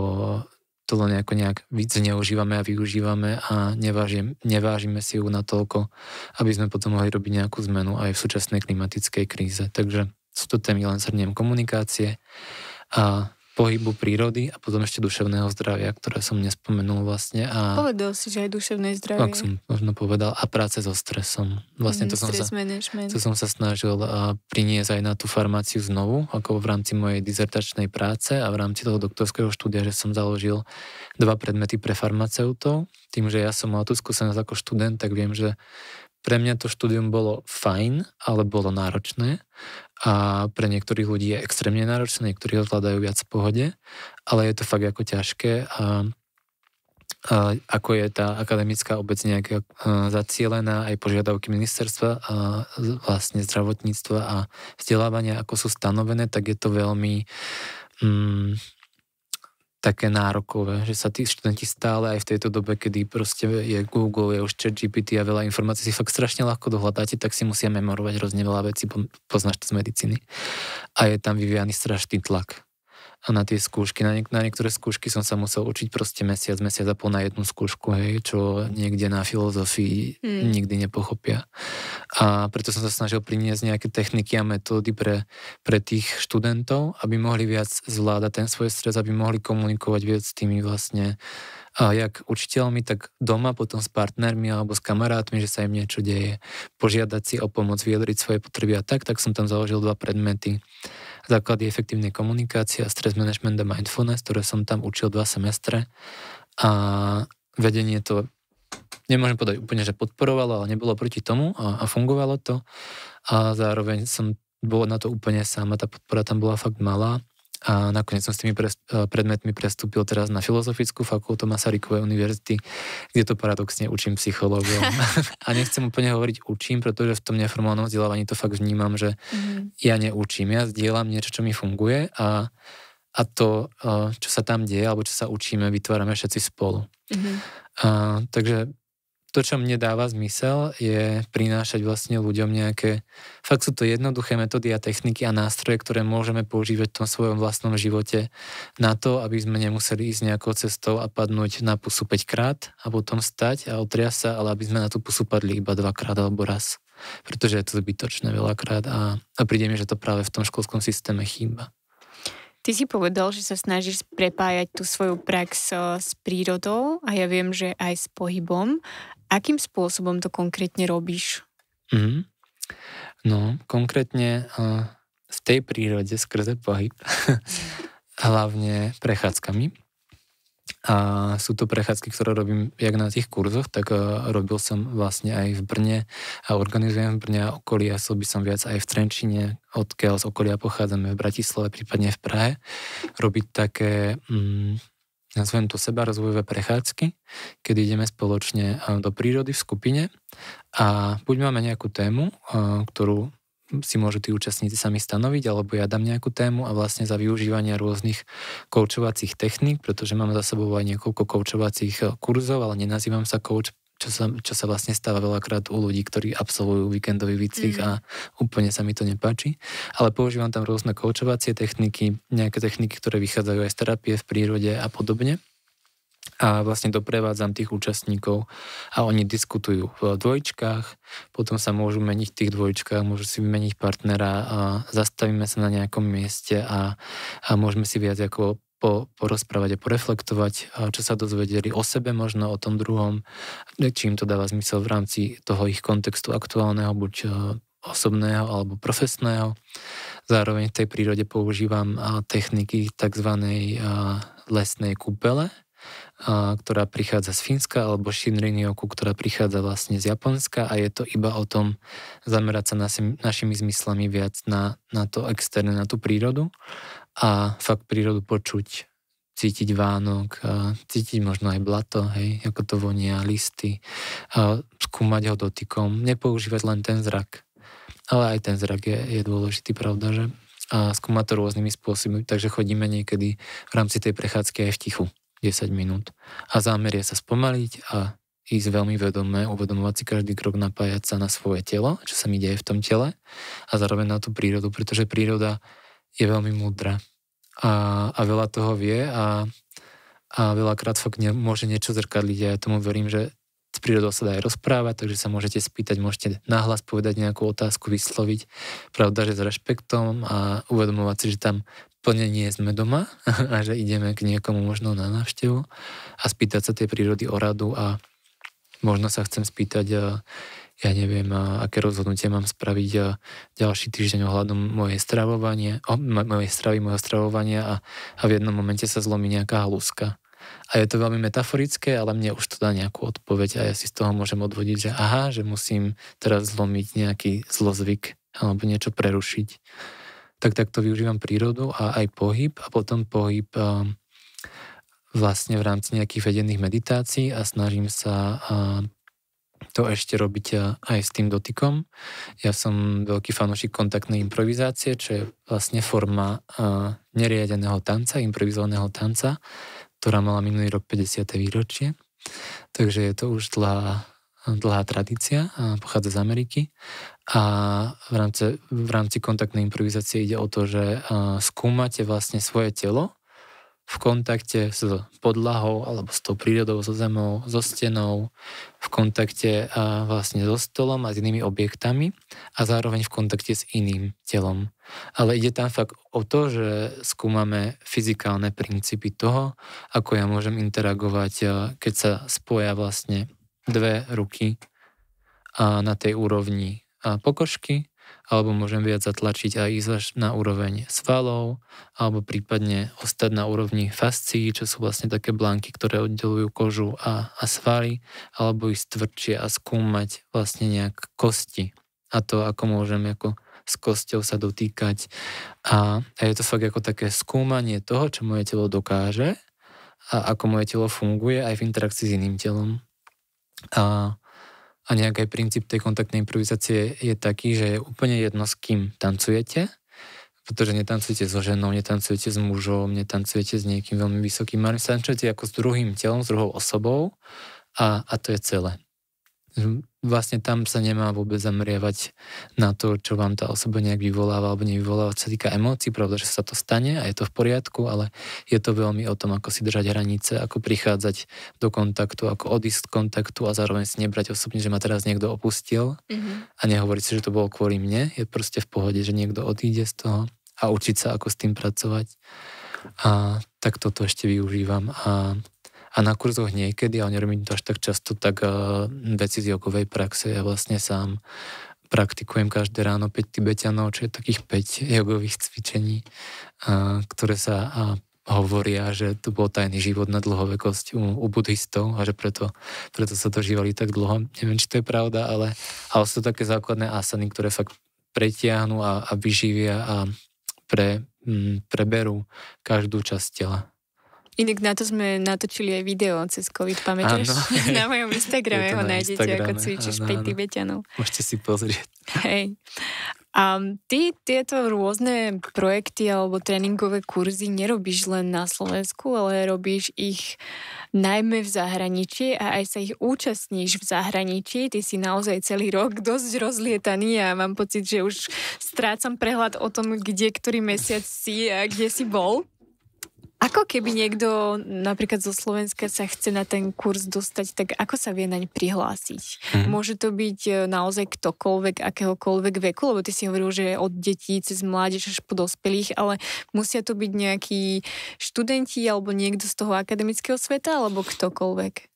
to len nejak víc zneužívame a využívame a nevážime si ju natoľko, aby sme potom mohli robiť nejakú zmenu aj v súčasnej klimatickej kríze. Takže sú to témy, len shrniem, komunikácie a pohybu prírody a potom ešte duševného zdravia, ktoré som nespomenul vlastne. Povedal si, že aj duševné zdravie. Tak som možno povedal. A práce so stresom. Vlastne to som sa snažil priniesť aj na tú farmáciu znovu, ako v rámci mojej dizertačnej práce a v rámci toho doktorského štúdia, že som založil 2 predmety pre farmaceutov. Tým, že ja som mal tú skúsenosť ako študent, tak viem, že pre mňa to štúdium bolo fajn, ale bolo náročné a pre niektorých ľudí je extrémne náročné, niektorí ho zvládajú viac v pohode, ale je to fakt ako ťažké a ako je tá akademická obec nejaká zacielená, aj požiadavky ministerstva a vlastne zdravotníctva a vzdelávania, ako sú stanovené, tak je to veľmi také nárokové, že sa tí študenti stále aj v tejto dobe, kedy proste je Google, je už ChatGPT a veľa informácií si fakt strašne ľahko dohľadáte, tak si musia memorovať hrozne veľa vecí, poznáš to z medicíny. A je tam vyvíjaný strašný tlak. A na tie skúšky, na niektoré skúšky som sa musel učiť proste mesiac a pol na jednu skúšku, hej, čo niekde na filozofii nikdy nepochopia. A preto som sa snažil priniesť nejaké techniky a metódy pre tých študentov, aby mohli viac zvládať ten svoj stres, aby mohli komunikovať viac s tými vlastne jak učiteľmi, tak doma, potom s partnermi alebo s kamarátmi, že sa im niečo deje, požiadať si o pomoc, vyjadriť svoje potreby a tak som tam založil 2 predmety. Základy efektívnej komunikácie a stress management a mindfulness, ktoré som tam učil 2 semestre a vedenie to nemôžem povedať úplne, že podporovalo, ale nebolo proti tomu a fungovalo to a zároveň som bol na to úplne sám a tá podpora tam bola fakt malá a nakoniec som s tými predmetmi prestúpil teraz na Filozofickú fakultu Masarykovej univerzity, kde to paradoxne učím psychológiou. A nechcem úplne hovoriť učím, pretože v tom neformálnom vzdelávaní to fakt vnímam, že ja neučím, ja zdieľam niečo, čo mi funguje a to, čo sa tam deje, alebo čo sa učíme, vytvárame všetci spolu. Takže to, čo mne dáva zmysel, je prinášať vlastne ľuďom nejaké, fakt sú to jednoduché metódy a techniky a nástroje, ktoré môžeme používať v tom svojom vlastnom živote na to, aby sme nemuseli ísť nejakou cestou a padnúť na pusu 5 krát a potom stať a otriasť sa, ale aby sme na tú pusu padli iba 2-krát alebo raz. Pretože je to zbytočné veľakrát a príde mi, že to práve v tom školskom systéme chýba. Ty si povedal, že sa snažíš prepájať tú svoju prax s prírodou a ja viem, že aj s pohybom. Akým spôsobom to konkrétne robíš? No, konkrétne v tej prírode skrze pohyb, hlavne prechádzkami. A sú to prechádzky, ktoré robím jak na tých kurzoch, tak robil som vlastne aj v Brne a organizujem v Brne a okolí a by som viac aj v Trenčine, odkiaľ z okolia pochádzame v Bratislave, prípadne v Prahe, robiť také, nazvem to sebarozvojové prechádzky, kedy ideme spoločne do prírody v skupine a buď máme nejakú tému, ktorú si môžu tí účastníci sami stanoviť, alebo ja dám nejakú tému a vlastne za využívania rôznych koučovacích techník, pretože mám za sebou aj niekoľko koučovacích kurzov, ale nenazývam sa coach, čo sa vlastne stáva veľakrát u ľudí, ktorí absolvujú víkendový výcvik a úplne sa mi to nepáči. Ale používam tam rôzne koučovacie techniky, nejaké techniky, ktoré vychádzajú aj z terapie v prírode a podobne. A vlastne doprevádzam tých účastníkov a oni diskutujú v dvojičkách, potom sa môžu meniť v tých dvojičkách, môžu si vymeniť partnera a zastavíme sa na nejakom mieste a môžeme si viac ako porozprávať a poreflektovať, čo sa dozvedeli o sebe, možno o tom druhom, či im to dáva zmysel v rámci toho ich kontextu aktuálneho, buď osobného alebo profesného. Zároveň v tej prírode používam techniky tzv. Lesnej kúpele, ktorá prichádza z Fínska, alebo Shinrin-yoku, ktorá prichádza vlastne z Japonska a je to iba o tom zamerať sa našimi zmyslami viac na to externé, na tú prírodu a fakt prírodu počuť, cítiť Vánok, cítiť možno aj blato, hej, ako to vonia, listy, skúmať ho dotykom, nepoužívať len ten zrak. Ale aj ten zrak je dôležitý, pravda, že? A skúmať to rôznymi spôsobmi, takže chodíme niekedy v rámci tej prechádzky aj v tichu. 10 minút. A zámer je sa spomaliť a ísť veľmi vedomé, uvedomovať si každý krok, napájať sa na svoje telo, čo sa mi deje v tom tele a zároveň na tú prírodu, pretože príroda je veľmi múdra a veľa toho vie a veľakrát fakt môže niečo zrkadliť a ja tomu verím, že s prírodou sa dá aj rozprávať, takže sa môžete spýtať, môžete nahlas povedať nejakú otázku, vysloviť, pravda, že s rešpektom a uvedomovať si, že tam plne nie sme doma a že ideme k niekomu možno na návštevu a spýtať sa tej prírody o radu a možno sa chcem spýtať, ja neviem, aké rozhodnutie mám spraviť ďalší týždeň ohľadom mojej stravy, mojho stravovania a v jednom momente sa zlomí nejaká haluska. A je to veľmi metaforické, ale mne už to dá nejakú odpoveď a ja si z toho môžem odvodiť, že aha, že musím teraz zlomiť nejaký zlozvyk alebo niečo prerušiť. Tak takto využívam prírodu a aj pohyb a potom pohyb vlastne v rámci nejakých vedených meditácií a snažím sa to ešte robiť aj s tým dotykom. Ja som veľký fanúšik kontaktnej improvizácie, čo je vlastne forma neriadeného tanca, improvizovaného tanca, ktorá mala minulý rok 50. výročie. Takže je to už dlhá tradícia, pochádza z Ameriky a v rámci kontaktnej improvizácie ide o to, že skúmate vlastne svoje telo v kontakte s podlahou alebo s tou prírodou, so zemou, so stenou, v kontakte vlastne so stolom a s inými objektami a zároveň v kontakte s iným telom. Ale ide tam fakt o to, že skúmame fyzikálne princípy toho, ako ja môžem interagovať, keď sa spoja vlastne dve ruky na tej úrovni pokožky, alebo môžem viac zatlačiť a ísť až na úroveň svalov, alebo prípadne ostať na úrovni fascií, čo sú vlastne také blánky, ktoré oddelujú kožu a svaly, alebo ísť tvrdšie a skúmať vlastne nejak kosti a to, ako môžem ako s kosťou sa dotýkať. A je to fakt ako také skúmanie toho, čo moje telo dokáže a ako moje telo funguje aj v interakcii s iným telom. A nejak aj princíp tej kontaktnej improvizácie je taký, že je úplne jedno, s kým tancujete, pretože netancujete so ženou, netancujete s mužom, netancujete s niekým veľmi vysokým, ale tancujete ako s druhým telom, s druhou osobou a to je celé. Vlastne tam sa nemá vôbec zameriavať na to, čo vám tá osoba nejak vyvoláva alebo nevyvoláva, čo sa týka emócií, pravda, že sa to stane a je to v poriadku, ale je to veľmi o tom, ako si držať hranice, ako prichádzať do kontaktu, ako odísť z kontaktu a zároveň si nebrať osobne, že ma teraz niekto opustil a nehovoriť si, že to bolo kvôli mne. Je proste v pohode, že niekto odíde z toho a učiť sa, ako s tým pracovať. A tak toto ešte využívam. A na kurzoch niekedy, ale nerobím to až tak často, tak veci z jogovej praxe. Ja vlastne sám praktikujem každé ráno 5 Tibetanov, čo je takých 5 jogových cvičení, ktoré sa hovoria, že to bol tajný život na dlhovekosť u buddhistov a že preto sa dožívali tak dlho. Neviem, či to je pravda, ale sú to také základné asany, ktoré fakt pretiahnu a vyživia a preberú každú časť tela. Inak na to sme natočili aj video cez COVID, pamätáš? Na mojom Instagrame ho nájdete, ako cvičíš 5 Tibetanov. Môžete si pozrieť. Hej. A ty tieto rôzne projekty alebo tréningové kurzy nerobíš len na Slovensku, ale robíš ich najmä v zahraničí a aj sa ich účastníš v zahraničí. Ty si naozaj celý rok dosť rozlietaný a mám pocit, že už strácam prehľad o tom, kde ktorý mesiac si a kde si bol. Ako keby niekto napríklad zo Slovenska sa chce na ten kurz dostať, tak ako sa vie naň prihlásiť? Môže to byť naozaj ktokoľvek, akéhokoľvek veku, lebo ty si hovoril, že od detí cez mládež až po dospelých, ale musia to byť nejakí študenti alebo niekto z toho akademického sveta, alebo ktokoľvek?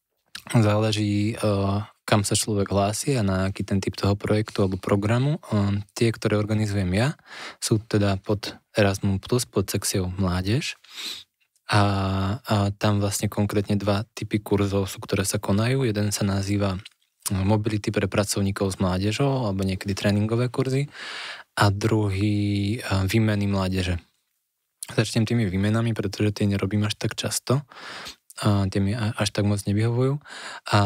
Záleží, kam sa človek hlási a na aký ten typ toho projektu alebo programu. Tie, ktoré organizujem ja, sú teda pod Erasmus+, pod sekciou mládež. A tam vlastne konkrétne 2 typy kurzov sú, ktoré sa konajú. Jeden sa nazýva mobility pre pracovníkov s mládežou alebo niekedy tréningové kurzy a druhý výmeny mládeže. Začnem tými výmenami, pretože tie nerobím až tak často. Tie mi až tak moc nevyhovujú. A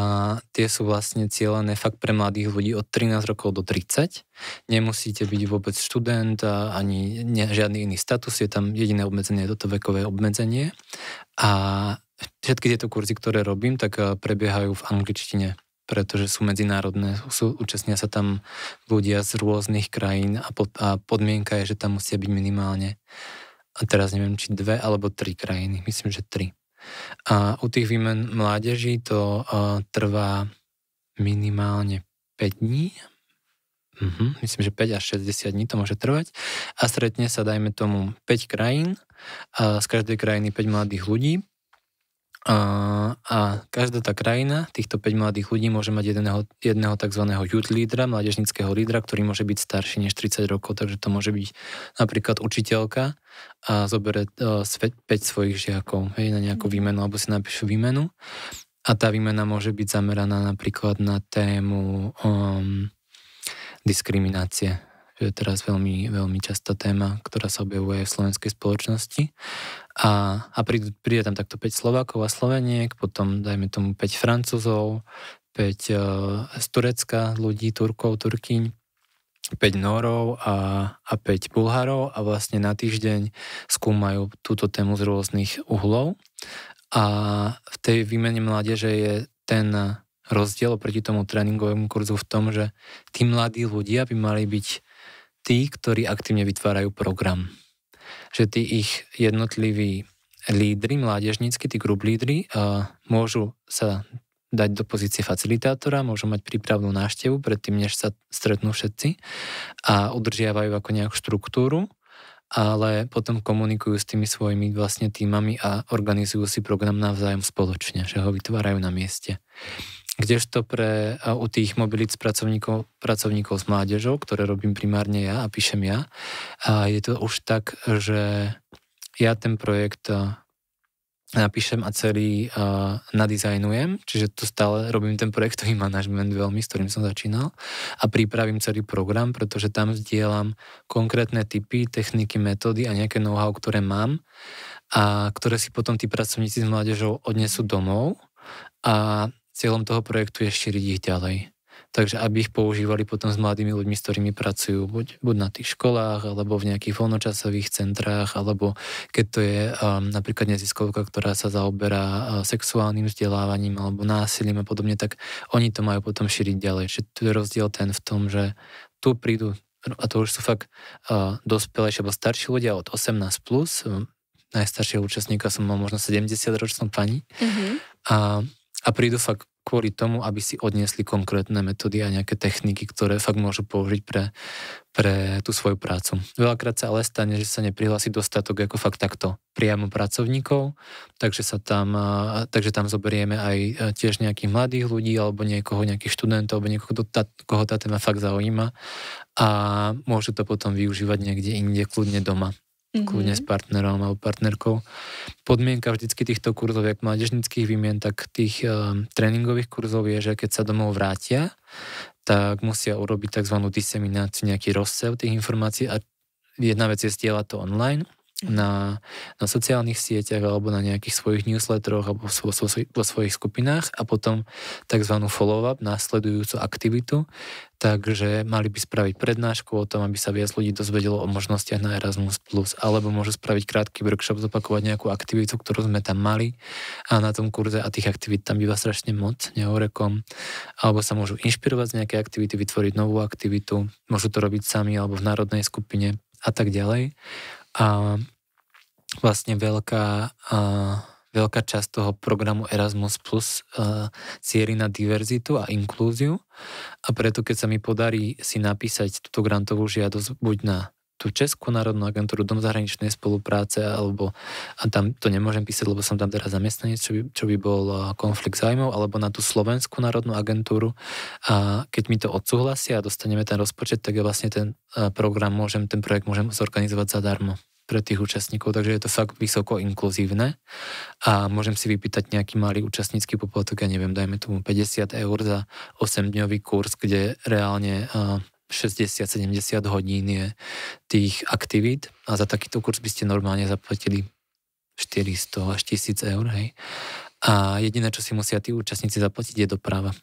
tie sú vlastne cieľené fakt pre mladých ľudí od 13 rokov do 30. Nemusíte byť vôbec študent a ani žiadny iný status. Je tam jediné obmedzenie, toto vekové obmedzenie. A všetky tieto kurzy, ktoré robím, tak prebiehajú v angličtine, pretože sú medzinárodné. Účastnia sa tam ľudia z rôznych krajín a podmienka je, že tam musia byť minimálne, a teraz neviem, či 2 alebo 3 krajiny. Myslím, že 3. A u tých výmen mládeží to trvá minimálne 5 dní. Myslím, že 5 až 60 dní to môže trvať. A stretne sa, dajme tomu, 5 krajín. A z každej krajiny 5 mladých ľudí. A každá tá krajina, týchto 5 mladých ľudí môže mať jedného tzv. Youth lídra, mládežníckeho lídra, ktorý môže byť starší než 30 rokov, takže to môže byť napríklad učiteľka a zobere 5 svojich žiakov, hej, na nejakú výmenu, alebo si napíšu výmenu. A tá výmena môže byť zameraná napríklad na tému diskriminácie, čo je teraz veľmi, veľmi častá téma, ktorá sa objavuje v slovenskej spoločnosti. A príde tam takto 5 Slovákov a Sloveniek, potom dajme tomu 5 Francúzov, 5 z Turecka ľudí, Turkov, Turkyň, 5 Nórov a 5 Bulharov a vlastne na týždeň skúmajú túto tému z rôznych uhlov. A v tej výmene mládeže je ten rozdiel oproti tomu tréningovému kurzu v tom, že tí mladí ľudia by mali byť tí, ktorí aktívne vytvárajú program. Že tí ich jednotliví lídri, mládežnícky, tí group lídri, môžu sa dať do pozície facilitátora, môžu mať prípravnú návštevu predtým, než sa stretnú všetci a udržiavajú ako nejakú štruktúru, ale potom komunikujú s tými svojimi vlastne týmami a organizujú si program navzájom spoločne, že ho vytvárajú na mieste. Kdežto u tých mobilít pracovníkov s mládežou, ktoré robím primárne ja a píšem ja, je to už tak, že ja ten projekt napíšem a celý nadizajnujem, čiže to stále robím ten projektový manažment veľmi, s ktorým som začínal a pripravím celý program, pretože tam zdieľam konkrétne typy, techniky, metódy a nejaké know-how, ktoré mám a ktoré si potom tí pracovníci s mládežou odnesú domov a cieľom toho projektu je šíriť ich ďalej. takže aby ich používali potom s mladými ľuďmi, s ktorými pracujú, buď na tých školách, alebo v nejakých voľnočasových centrách, alebo keď to je napríklad neziskovka, ktorá sa zaoberá sexuálnym vzdelávaním alebo násilím a podobne, tak oni to majú potom šíriť ďalej. Čiže tu je rozdiel ten v tom, že tu prídu, a to už sú fakt dospelejšie alebo starší ľudia od 18+, najstaršieho účastníka som mal možno 70-ročnú pani, a prídu fakt kvôli tomu, aby si odniesli konkrétne metódy a nejaké techniky, ktoré fakt môžu použiť pre tú svoju prácu. Veľakrát sa ale stane, že sa neprihlási dostatok ako fakt takto priamo pracovníkov, takže tam zoberieme aj tiež nejakých mladých ľudí alebo nejakých študentov alebo niekoho, koho tá téma fakt zaujíma a môžu to potom využívať niekde inde, kľudne doma. Kľudne s partnerom alebo partnerkou. Podmienka vždycky týchto kurzov, jak mládežnických výmien, tak tých tréningových kurzov je, že keď sa domov vrátia, tak musia urobiť tzv. Disemináciu, nejaký rozsev tých informácií a jedna vec je zdieľať to online na sociálnych sieťach alebo na nejakých svojich newsletteroch alebo vo svojich skupinách a potom tzv. Follow-up, následujúcu aktivitu. Takže mali by spraviť prednášku o tom, aby sa viac ľudí dozvedelo o možnostiach na Erasmus+, alebo môžu spraviť krátky workshop, zopakovať nejakú aktivitu, ktorú sme tam mali a na tom kurze a tých aktivít tam býva strašne moc, nehovorekom. Alebo sa môžu inšpirovať z nejaké aktivity, vytvoriť novú aktivitu, môžu to robiť sami alebo v národnej skupine a tak ďalej. A vlastne veľká časť toho programu Erasmus Plus cieli na diverzitu a inklúziu a preto keď sa mi podarí si napísať túto grantovú žiadosť buď na tú Českú národnú agentúru Dom zahraničnej spolupráce alebo a tam to nemôžem písať, lebo som tam teraz zamestnanec, čo by bol konflikt zájmov, alebo na tú Slovenskú národnú agentúru a keď mi to odsúhlasia a dostaneme ten rozpočet, tak ja vlastne ten projekt môžem zorganizovať zadarmo pre tých účastníkov, takže je to fakt vysoko inkluzívne a môžem si vypýtať nejaký malý účastnícky poplatok, ja neviem, dajme tomu 50 eur za 8-dňový kurz, kde reálne 60-70 hodín je tých aktivít a za takýto kurz by ste normálne zaplatili 400 až 1000 eur, hej. A jediné, čo si musia tí účastníci zaplatiť, je doprava.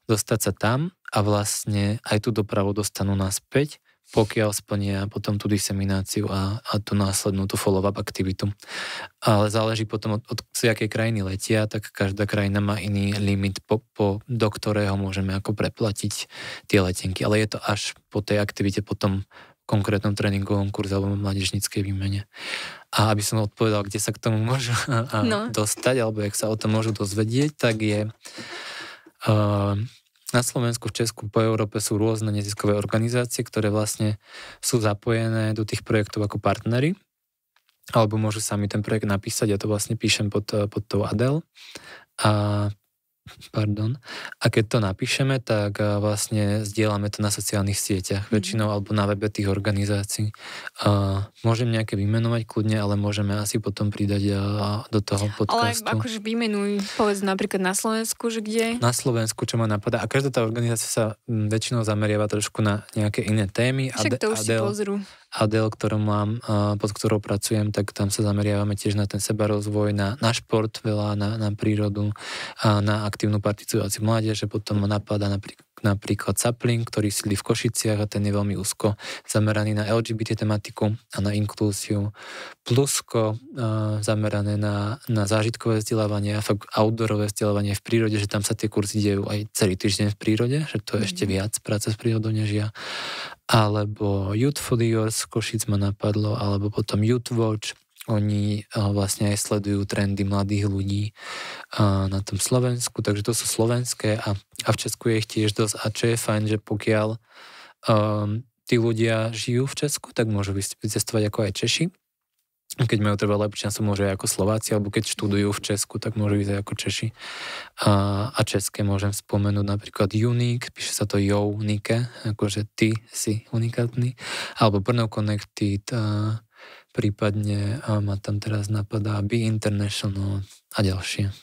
Dostať sa tam a vlastne aj tú dopravu dostanú naspäť, pokiaľ splnia potom tú disemináciu a tú následnú, tú follow-up aktivitu. Ale záleží potom od z jakej krajiny letia, tak každá krajina má iný limit, do ktorého môžeme ako preplatiť tie letenky. Ale je to až po tej aktivite, po tom konkrétnom tréningovom kurze alebo mládežníckej výmene. A aby som odpovedal, kde sa k tomu môžu dostať, alebo jak sa o tom môžu dozvedieť, tak je... Na Slovensku, v Česku, po Európe sú rôzne neziskové organizácie, ktoré vlastne sú zapojené do tých projektov ako partnery, alebo môžu sami ten projekt napísať, ja to vlastne píšem pod tou Adel. A keď to napíšeme, tak vlastne zdieľame to na sociálnych sieťach, väčšinou alebo na webe tých organizácií. Môžem nejaké vymenovať kľudne, ale môžeme asi potom pridať do toho podcastu. Ale akože vymenuj, povedz napríklad na Slovensku, že kde? Na Slovensku, čo ma napadá. A každá tá organizácia sa väčšinou zameriava trošku na nejaké iné témy. Však to už si pozrú. Adel, ktorú mám, pod ktorou pracujem, tak tam sa zameriavame tiež na ten sebarozvoj, na šport veľa, na prírodu, na aktívnu participáciu mládeže. Potom ma napadá napríklad Sapling, ktorý sídli v Košiciach a ten je veľmi úzko zameraný na LGBT tematiku a na inklúziu. Plusko zamerané na zážitkové vzdelávanie a fakt outdoorové vzdelávanie v prírode, že tam sa tie kurzy dejú aj celý týždeň v prírode, že to je ešte viac práce s prírodou než ja. Alebo Youth for the Yours, Košic ma napadlo, alebo potom Youth Watch. Oni vlastne aj sledujú trendy mladých ľudí na tom Slovensku, takže to sú slovenské a v Česku je ich tiež dosť. A čo je fajn, že pokiaľ tí ľudia žijú v Česku, tak môžu vycestovať ako aj Češi. Keď majú trvalé občianstvo, môže aj ako Slováci, alebo keď študujú v Česku, tak môžu ísť aj ako Češi. A české môžem spomenúť napríklad Unique, píše sa to Unike, akože ty si unikátny, alebo Brno Connected, prípadne ma tam teraz napadá Be International a ďalšie.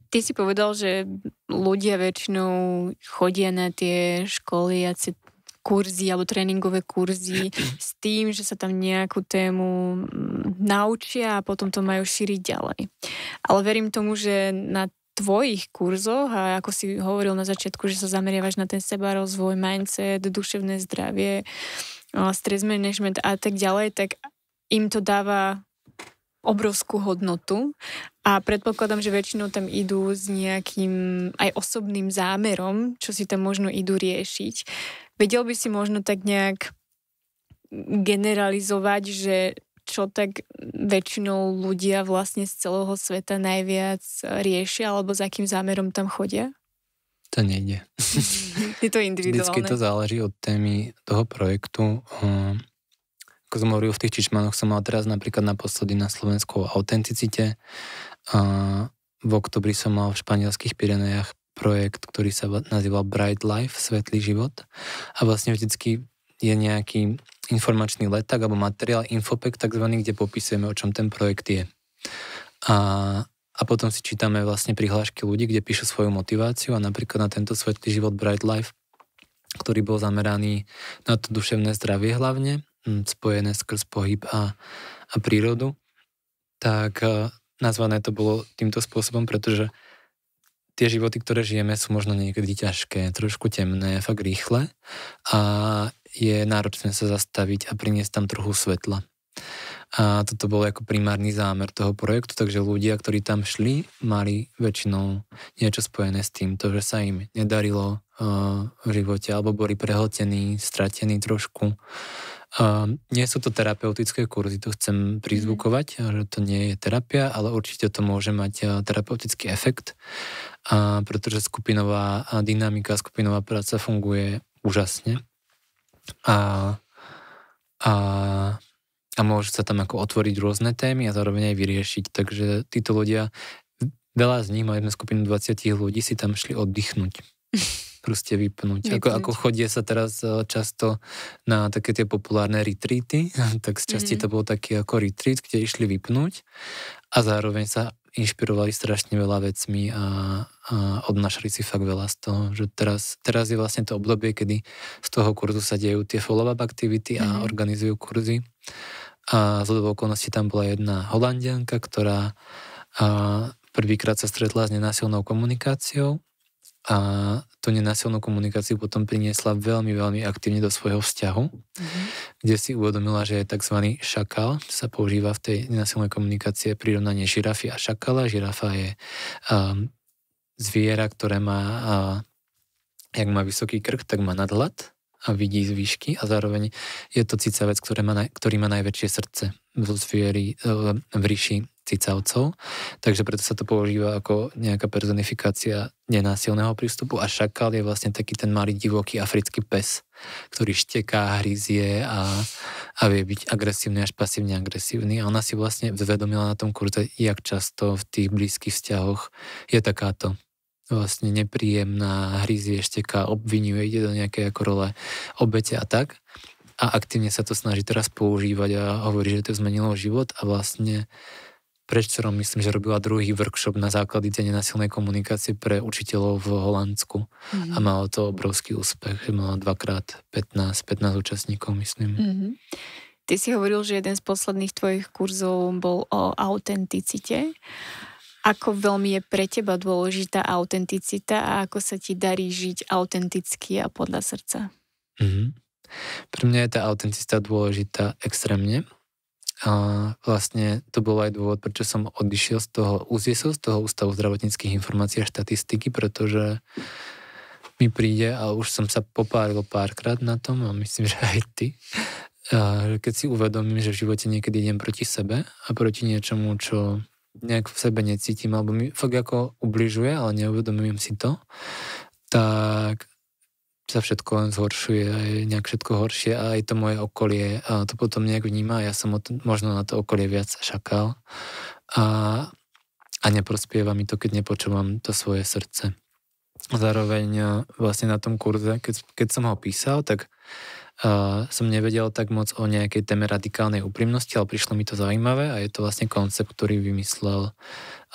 Ty si povedal, že ľudia väčšinou chodia na tie školy a kurzy alebo tréningové kurzy s tým, že sa tam nejakú tému naučia a potom to majú šíriť ďalej. Ale verím tomu, že na tvojich kurzoch a ako si hovoril na začiatku, že sa zameriavaš na ten sebarozvoj, mindset, duševné zdravie, stres management a tak ďalej, tak im to dáva obrovskú hodnotu a predpokladám, že väčšinou tam idú s nejakým aj osobným zámerom, čo si tam možno idú riešiť. Vedel by si možno tak nejak generalizovať, že čo tak väčšinou ľudia vlastne z celého sveta najviac riešia alebo s akým zámerom tam chodia? To nejde. Je to individuálne. Vždycky to záleží od témy toho projektu. Ako som hovoril, v tých čičmanoch som mal teraz napríklad naposledy na Slovensku o autenticite. V oktobri som mal v španielských Pyrenejach projekt, ktorý sa nazýval Bright Life, svetlý život. A vlastne vždycky je nejaký informačný leták alebo materiál, infopek takzvaný, kde popisujeme, o čom ten projekt je. A potom si čítame vlastne prihlášky ľudí, kde píšu svoju motiváciu a napríklad na tento svetlý život Bright Life, ktorý bol zameraný na to duševné zdravie hlavne, spojené skrz pohyb a prírodu, tak nazvané to bolo týmto spôsobom, pretože tie životy, ktoré žijeme, sú možno niekedy ťažké, trošku temné, fakt rýchle a je náročné sa zastaviť a priniesť tam trochu svetla. A toto bol ako primárny zámer toho projektu, takže ľudia, ktorí tam šli, mali väčšinou niečo spojené s týmto, že sa im nedarilo v živote, alebo boli prehltení, stratení trošku. Nie sú to terapeutické kurzy, to chcem prizvukovať, že to nie je terapia, ale určite to môže mať terapeutický efekt, pretože skupinová dynamika, skupinová práca funguje úžasne a môže sa tam ako otvoriť rôzne témy a zároveň aj vyriešiť, takže títo ľudia, veľa z nich, máme skupinu 20 ľudí, si tam šli oddychnúť. Proste vypnúť. Ako chodie sa teraz často na také tie populárne retreaty, tak z časti to bol taký ako retreat, kde išli vypnúť a zároveň sa inšpirovali strašne veľa vecmi a odnášali si fakt veľa z toho, že teraz je vlastne to obdobie, kedy z toho kurzu sa dejú tie follow-up aktivity a organizujú kurzy. A z okolností tam bola jedna Holandianka, ktorá prvýkrát sa stretla s nenásilnou komunikáciou a tú nenásilnú komunikáciu potom priniesla veľmi, veľmi aktívne do svojho vzťahu, kde si uvedomila, že je tzv. Šakal, čo sa používa v tej nenásilnej komunikácii, prirovnanie žirafy a šakala. Žirafa je zviera, ktoré má, jak má vysoký krk, tak má nadhľad a vidí z výšky a zároveň je to cicavec, ktorý má najväčšie srdce v ríši cicavcov, takže preto sa to používa ako nejaká personifikácia nenásilného prístupu a šakal je vlastne taký ten malý divoký africký pes, ktorý šteká, hryzie a vie byť agresívny až pasívne agresívny a ona si vlastne zvedomila na tom kurze, jak často v tých blízkych vzťahoch je takáto vlastne nepríjemná, hryzie, šteká, obviňuje, ide do nejakej ako role obete a tak a aktívne sa to snaží teraz používať a hovorí, že to zmenilo život a vlastne predvčerom myslím, že robila druhý workshop na základy tej nenásilnej komunikácie pre učiteľov v Holandsku a malo to obrovský úspech, že mala 2x 15 účastníkov, myslím. Ty si hovoril, že jeden z posledných tvojich kurzov bol o autenticite. Ako veľmi je pre teba dôležitá autenticita a ako sa ti darí žiť autenticky a podľa srdca? Pre mňa je tá autenticita dôležitá extrémne. A vlastne to bol aj dôvod, prečo som odišiel z toho Ústavu zdravotníckych informácií a štatistiky, pretože mi príde, a už som sa popáril párkrát na tom, a myslím, že aj ty, keď si uvedomím, že v živote niekedy idem proti sebe a proti niečomu, čo nejak v sebe necítim, alebo mi fakt ako ubližuje, ale neuvedomujem si to, tak sa všetko len zhoršuje a je nejak všetko horšie a aj to moje okolie to potom nejak vníma a ja som možno na to okolie viac šakal a neprospieva mi to, keď nepočúvam to svoje srdce. Zároveň vlastne na tom kurze, keď som ho písal, tak som nevedel tak moc o nejakej téme radikálnej úprimnosti, ale prišlo mi to zaujímavé a je to vlastne koncept, ktorý vymyslel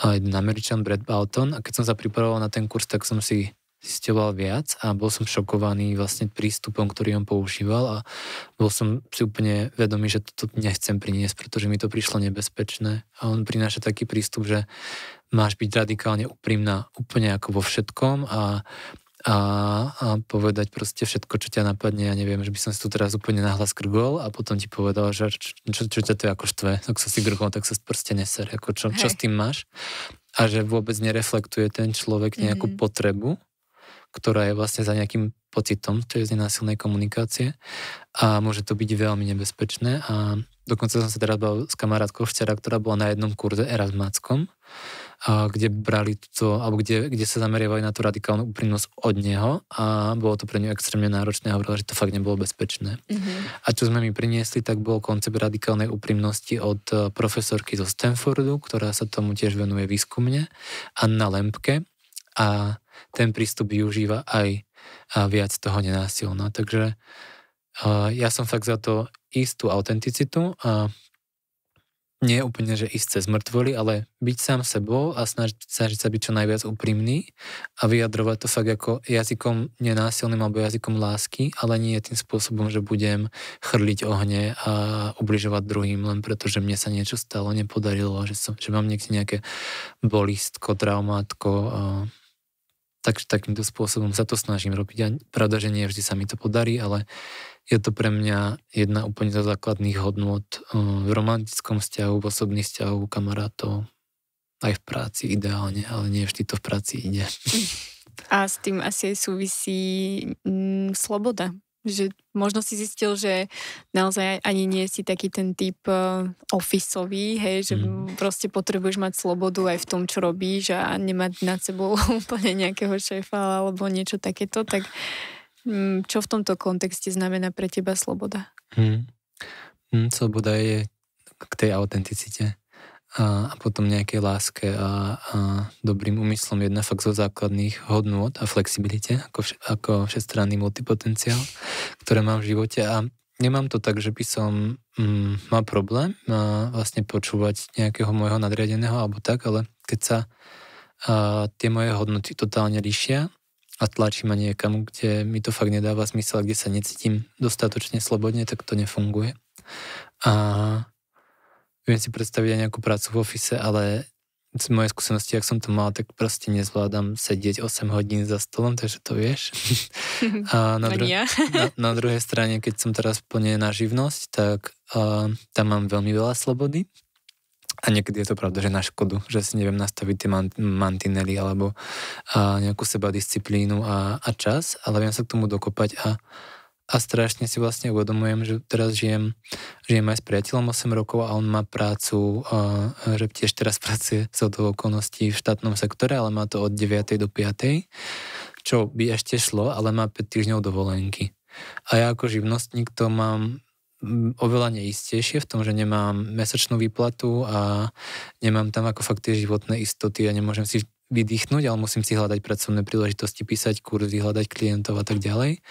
jeden Američan Brett Balton a keď som sa pripravoval na ten kurz, tak som si zisťoval viac a bol som šokovaný vlastne prístupom, ktorý on používal a bol som si úplne vedomý, že toto nechcem priniesť, pretože mi to prišlo nebezpečné. A on prináša taký prístup, že máš byť radikálne úprimná úplne ako vo všetkom a povedať proste všetko, čo ťa napadne. Ja neviem, že by som si tu teraz úplne nahlas krgol a potom ti povedal, že čo ťa to ako štve. Ak sa si grgol, tak sa proste neser. Ako čo s tým máš? A že vôbec nereflektuje ten človek nejakú potrebu, ktorá je vlastne za nejakým pocitom, čo je z nenásilnej komunikácie a môže to byť veľmi nebezpečné a dokonca som sa teraz bavil s kamarátkou včera, ktorá bola na jednom kurze erasmáckom, kde brali to, alebo kde sa zameriavali na tú radikálnu úprimnosť od neho a bolo to pre ňu extrémne náročné a hovorila, že to fakt nebolo bezpečné. A čo sme mi priniesli, tak bol koncept radikálnej úprimnosti od profesorky zo Stanfordu, ktorá sa tomu tiež venuje výskumne, Anna Lempke a ten prístup využíva aj viac toho nenásilná. Takže ja som fakt za to istú autenticitu a nie úplne, že ísť cez mŕtvoly, ale byť sám sebou a snažiť sa byť čo najviac úprimný a vyjadrovať to fakt ako jazykom nenásilným alebo jazykom lásky, ale nie tým spôsobom, že budem chrliť ohne a ubližovať druhým len preto, že mne sa niečo stalo, nepodarilo, že mám niekde nejaké bolistko, traumátko. Takže takýmto spôsobom sa to snažím robiť. A pravda, že nie vždy sa mi to podarí, ale je to pre mňa jedna úplne zo základných hodnôt v romantickom vzťahu, v osobných vzťahu kamarátov, aj v práci ideálne, ale nie vždy to v práci ide. A s tým asi aj súvisí sloboda. Že možno si zistil, že naozaj ani nie si taký ten typ officeový, hej, že proste potrebuješ mať slobodu aj v tom, čo robíš a nemať nad sebou úplne nejakého šéfa alebo niečo takéto, tak čo v tomto kontexte znamená pre teba sloboda? Sloboda je k tej autenticite a potom nejakej láske a dobrým úmyslom jedna fakt zo základných hodnôt a flexibilite ako všestranný multipotenciál, ktoré mám v živote a nemám to tak, že by som mal problém vlastne počúvať nejakého môjho nadriadeného alebo tak, ale keď sa tie moje hodnoty totálne líšia a tlačí ma niekam, kde mi to fakt nedáva zmysel, kde sa necítim dostatočne slobodne, tak to nefunguje. A viem si predstaviť aj nejakú prácu v office, ale z mojej skúsenosti, ak som to mal, tak proste nezvládam sedieť 8 hodín za stolom, takže to vieš. A na druhej strane, keď som teraz plne na živnosť, tak tam mám veľmi veľa slobody. A niekedy je to pravda, že na škodu, že si neviem nastaviť tie mantinely alebo nejakú sebadisciplínu a čas, ale viem sa k tomu dokopať a strašne si vlastne uvedomujem, že teraz žijem aj s priateľom 8 rokov a on má prácu, že tiež teraz pracuje z okolností v štátnom sektore, ale má to od 9. do 5. Čo by ešte šlo, ale má 5 týždňov dovolenky. A ja ako živnostník to mám oveľa neistejšie v tom, že nemám mesačnú výplatu a nemám tam ako fakt tie životné istoty a nemôžem si vydýchnuť, ale musím si hľadať pracovné príležitosti, písať kurzy, hľadať klientov a tak ďalej.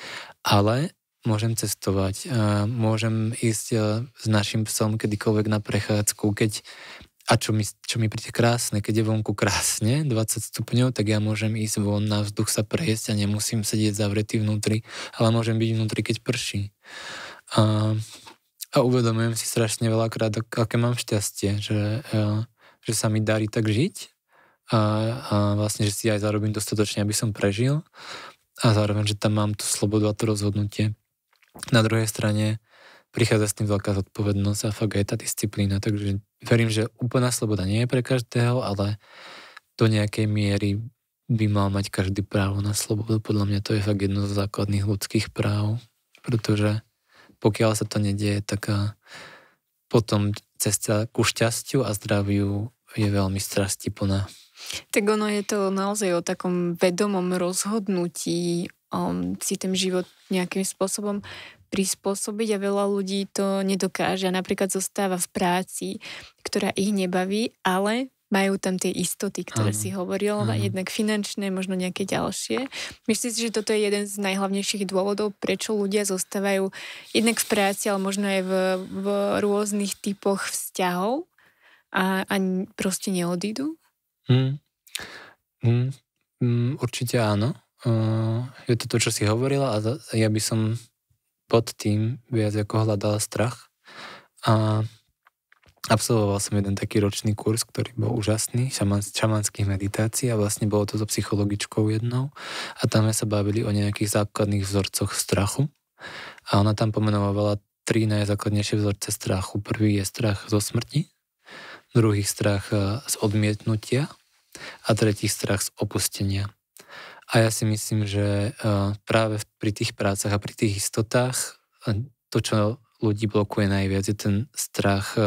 Ale môžem cestovať, môžem ísť s našim psom kedykoľvek na prechádzku, čo mi príde krásne, keď je vonku krásne, 20 stupňov, tak ja môžem ísť von na vzduch sa prejsť a nemusím sedieť zavretý vnútri, ale môžem byť vnútri, keď prší. A uvedomujem si strašne veľakrát, aké mám šťastie, že sa mi darí tak žiť a vlastne, že si aj zarobím dostatočne, aby som prežil a zároveň, že tam mám tú slobodu a to rozhodnutie. Na druhej strane prichádza s tým veľká zodpovednosť a fakt aj tá disciplína, takže verím, že úplná sloboda nie je pre každého, ale do nejakej miery by mal mať každý právo na slobodu. Podľa mňa to je fakt jedno z základných ľudských práv, pretože pokiaľ sa to nedieje, tak potom cesta ku šťastiu a zdraviu je veľmi strastiplná. Tak ono je to naozaj o takom vedomom rozhodnutí si ten život nejakým spôsobom prispôsobiť a veľa ľudí to nedokáže. Napríklad zostáva v práci, ktorá ich nebaví, ale majú tam tie istoty, ktoré si hovoril, jednak finančné, možno nejaké ďalšie. Myslím si, že toto je jeden z najhlavnejších dôvodov, prečo ľudia zostávajú jednak v práci, ale možno aj v rôznych typoch vzťahov a proste neodídu. Určite áno. je to, čo si hovorila a ja by som pod tým viac ako hľadala strach. A absolvoval som jeden taký ročný kurz, ktorý bol úžasný, šamanských meditácií a vlastne bolo to so psychologičkou jednou a tam sme sa bavili o nejakých základných vzorcoch strachu a ona tam pomenovala 3 najzákladnejšie vzorce strachu. Prvý je strach zo smrti, druhý strach z odmietnutia a tretí strach z opustenia. A ja si myslím, že práve pri tých prácach a pri tých istotách to, čo ľudí blokuje najviac, je ten strach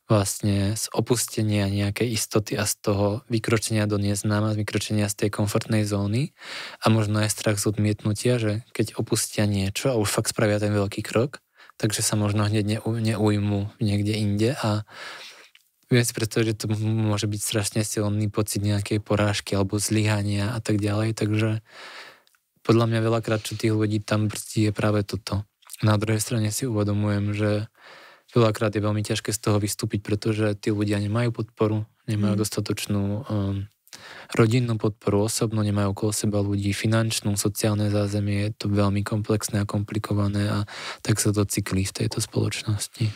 vlastne z opustenia nejakej istoty a z toho vykročenia do neznáma, z vykročenia z tej komfortnej zóny a možno aj strach z odmietnutia, že keď opustia niečo a už fakt spravia ten veľký krok, takže sa možno hneď neujmú niekde inde a viem si predstaviť, že to môže byť strašne silný pocit nejakej porážky alebo zlyhania a tak ďalej, takže podľa mňa veľakrát, čo tých ľudí tam brzdí, je práve toto. Na druhej strane si uvedomujem, že veľakrát je veľmi ťažké z toho vystúpiť, pretože tí ľudia nemajú podporu, nemajú dostatočnú rodinnú podporu, osobnú, nemajú okolo seba ľudí, finančnú, sociálne zázemie, je to veľmi komplexné a komplikované a tak sa to cyklí v tejto spoločnosti.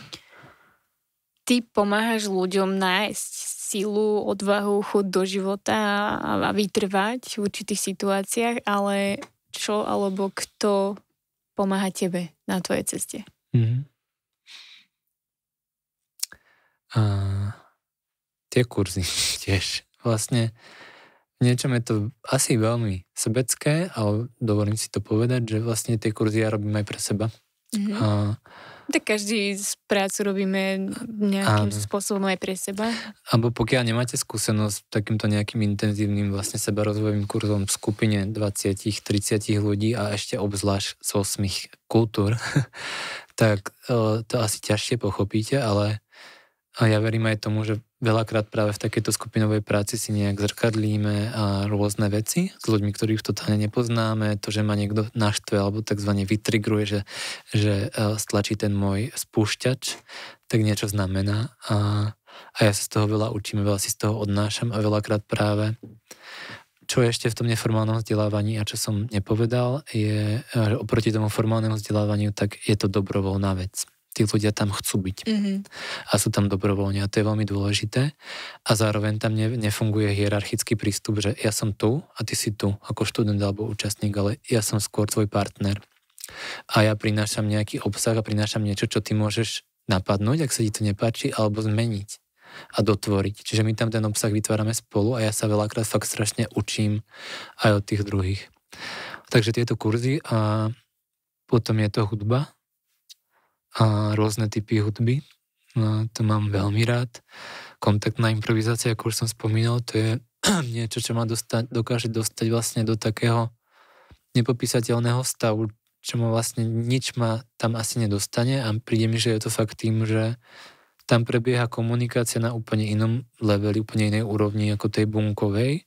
Ty pomáhaš ľuďom nájsť silu, odvahu, chuť do života a vytrvať v určitých situáciách, ale čo alebo kto pomáha tebe na tvojej ceste? Tie kurzy tiež. Vlastne v niečom je to asi veľmi sebecké, ale dovolím si to povedať, že vlastne tie kurzy ja robím aj pre seba. Tak každý z prácu robíme nejakým spôsobom aj pre seba. Alebo pokiaľ nemáte skúsenosť s takýmto nejakým intenzívnym vlastne sebarozvojovým kurzom v skupine 20-30 ľudí a ešte obzvlášť z 8 kultúr, tak to asi ťažšie pochopíte, ale ja verím aj tomu, že veľakrát práve v takejto skupinovej práci si nejak zrkadlíme rôzne veci s ľuďmi, ktorých totálne nepoznáme, to, že ma niekto naštve alebo takzvané vytrigruje, že stlačí ten môj spúšťač, tak niečo znamená a ja sa z toho veľa učím, veľa si z toho odnášam a veľakrát práve čo je ešte v tom neformálnom vzdelávaní a čo som nepovedal je, že oproti tomu formálnemu vzdelávaniu, tak je to dobrovoľná vec. Tí ľudia tam chcú byť. A sú tam dobrovoľne a to je veľmi dôležité. A zároveň tam nefunguje hierarchický prístup, že ja som tu a ty si tu ako študent alebo účastník, ale ja som skôr tvoj partner. A ja prinášam nejaký obsah a prinášam niečo, čo ty môžeš napadnúť, ak sa ti to nepáči, alebo zmeniť a dotvoriť. Čiže my tam ten obsah vytvárame spolu a ja sa veľakrát fakt strašne učím aj od tých druhých. Takže tieto kurzy a potom je to hudba a rôzne typy hudby. No, to mám veľmi rád. Kontaktná improvizácia, ako už som spomínal, to je niečo, čo ma dokáže dostať vlastne do takého nepopísateľného stavu, čo ma vlastne nič ma tam asi nedostane a príde mi, že je to fakt tým, že tam prebieha komunikácia na úplne inom leveli, úplne inej úrovni ako tej bunkovej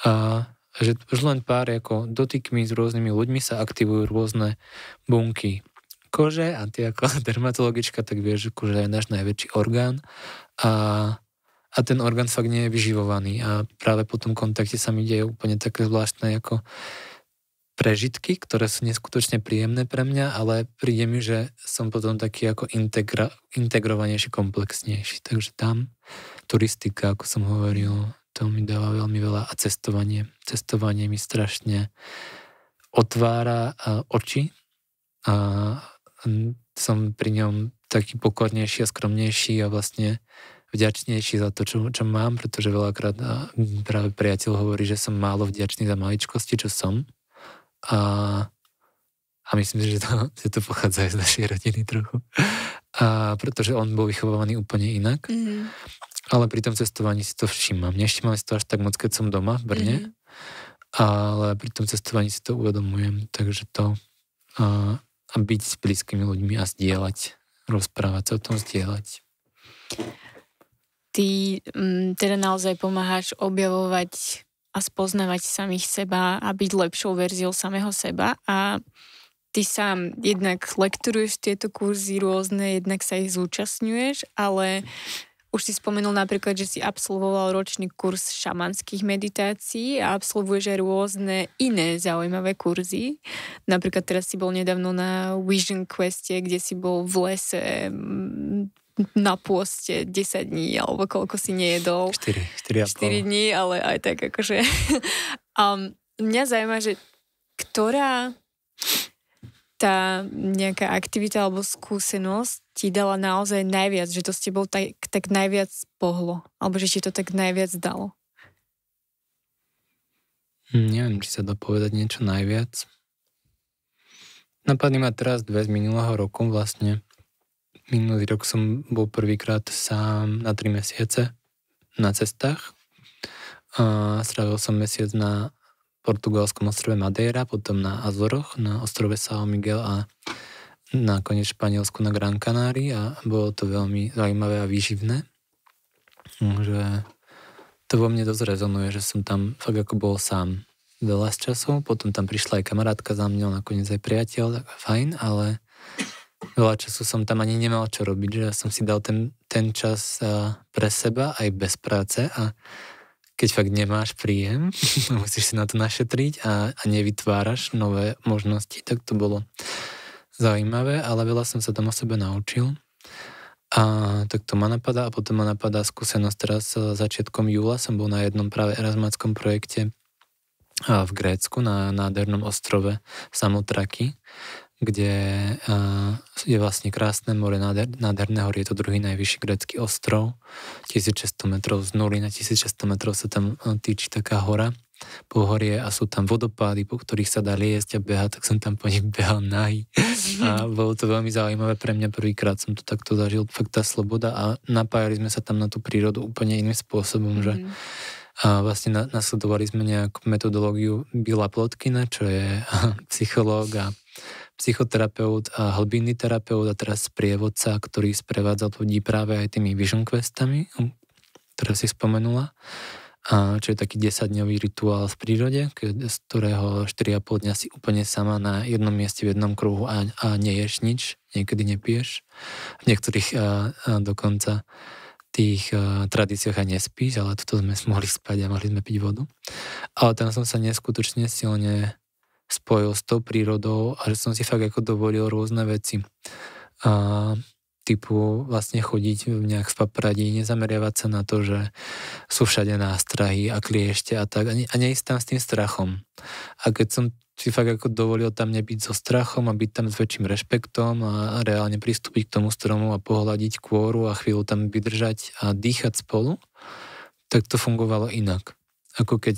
a že už len pár ako dotykmi s rôznymi ľuďmi sa aktivujú rôzne bunky kože a ty ako dermatologička tak vieš, že koža je náš najväčší orgán a ten orgán fakt nie je vyživovaný a práve po tom kontakte sa mi deje úplne také zvláštne ako prežitky, ktoré sú neskutočne príjemné pre mňa, ale príde mi, že som potom taký ako integrovanejší, komplexnejší. Takže tam turistika, ako som hovoril, to mi dáva veľmi veľa a cestovanie. Cestovanie mi strašne otvára oči a som pri ňom taký pokornejší a skromnejší a vlastne vďačnejší za to, čo mám, pretože veľakrát práve priateľ hovorí, že som málo vďačný za maličkosti, čo som. A myslím si, že to pochádza aj z našej rodiny trochu. A pretože on bol vychovávaný úplne inak. Ale pri tom cestovaní si to všímam. Nevšímam si to až tak moc, keď som doma v Brne, ale pri tom cestovaní si to uvedomujem. Takže to a byť s blízkymi ľuďmi a zdieľať, rozprávať sa o tom, zdieľať. Ty teda naozaj pomáhaš objavovať a spoznávať samých seba a byť lepšou verziou samého seba a ty sám jednak lektoruješ tieto kurzy rôzne, jednak sa ich zúčastňuješ, ale Už si spomenul napríklad, že si absolvoval ročný kurz šamanských meditácií a absolvuješ aj rôzne iné zaujímavé kurzy. Napríklad teraz si bol nedávno na Vision Queste, kde si bol v lese na pôste 10 dní, alebo koľko si nejedol. 4 dní, ale aj tak akože. Mňa zaujíma, že ktorá tá nejaká aktivita alebo skúsenosť ti dala naozaj najviac, že to s tebou tak najviac pohlo, alebo že ti to tak najviac dalo? Neviem, či sa dá povedať niečo najviac. Napadne ma teraz dve z minulého roku vlastne. Minulý rok som bol prvýkrát sám na 3 mesiace na cestách. Strávil som mesiac na portugalskom ostrove Madeira, potom na Azoroch, na ostrove São Miguel a nakoniec Španielsku na Gran Canaria a bolo to veľmi zaujímavé a výživné. Že to vo mne dosť rezonuje, že som tam fakt ako bol sám veľa z času, potom tam prišla aj kamarátka za mňou, nakoniec aj priateľ, tak fajn, ale veľa času som tam ani nemal čo robiť, že ja som si dal ten čas pre seba aj bez práce a keď fakt nemáš príjem, musíš si na to našetriť a nevytváraš nové možnosti, tak to bolo zaujímavé, ale veľa som sa tam o sebe naučil. A tak to ma napadá a potom ma napadá skúsenosť teraz začiatkom júla som bol na jednom práve erasmáckom projekte v Grécku na nádhernom ostrove Samotraky, kde je vlastne krásne more, nádherné hory, je to druhý najvyšší grécky ostrov, 1600 metrov z nuly na 1600 metrov sa tam týči taká hora, pohorie a sú tam vodopády, po ktorých sa dá liesť a behať, tak som tam po nich behal nahý a bolo to veľmi zaujímavé pre mňa, prvýkrát som to takto zažil, fakt tá sloboda a napájali sme sa tam na tú prírodu úplne iným spôsobom, že a vlastne nasledovali sme nejakú metodológiu Billa Plotkina, čo je psychológ a psychoterapeut a hlbinný terapeut a teraz sprievodca, ktorý sprevádzal ľudí práve aj tými Vision Questami, ktoré si spomenula. A čo je taký 10-dňový rituál v prírode, z ktorého 4,5 dňa si úplne sama na jednom mieste v jednom kruhu a neješ nič, niekedy nepiješ. V niektorých dokonca tých tradíciách aj nespíš, ale toto sme mohli spať a mohli sme piť vodu. Ale tam som sa neskutočne silne spojil s tou prírodou a že som si fakt ako dovolil rôzne veci. Typu vlastne chodiť nejak v papradí, nezameriavať sa na to, že sú všade nástrahy a kliešte a tak. A neísť tam s tým strachom. A keď som si fakt ako dovolil tam nebyť so strachom a byť tam s väčším rešpektom a reálne pristúpiť k tomu stromu a pohľadiť kôru a chvíľu tam vydržať a dýchať spolu, tak to fungovalo inak. Ako keď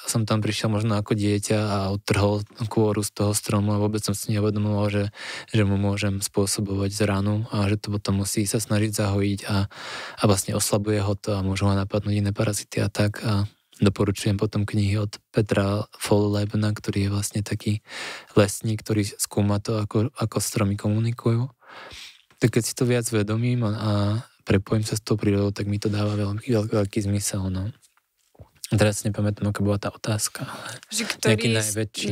som tam prišiel možno ako dieťa a odtrhol kôru z toho stromu a vôbec som si neuvedomoval, že mu môžem spôsobovať zranu a že to potom musí sa snažiť zahojiť a vlastne oslabuje ho to a môžu ho napadnúť iné parazity a tak. A doporučujem potom knihy od Petra Vollebna, ktorý je vlastne taký lesník, ktorý skúma to, ako stromy komunikujú. Tak keď si to viac vedomím a prepojím sa s tou prírodou, tak mi to dáva veľký zmysel. No. Teraz si nepamätám, aká bola tá otázka. Nejaký najväčší.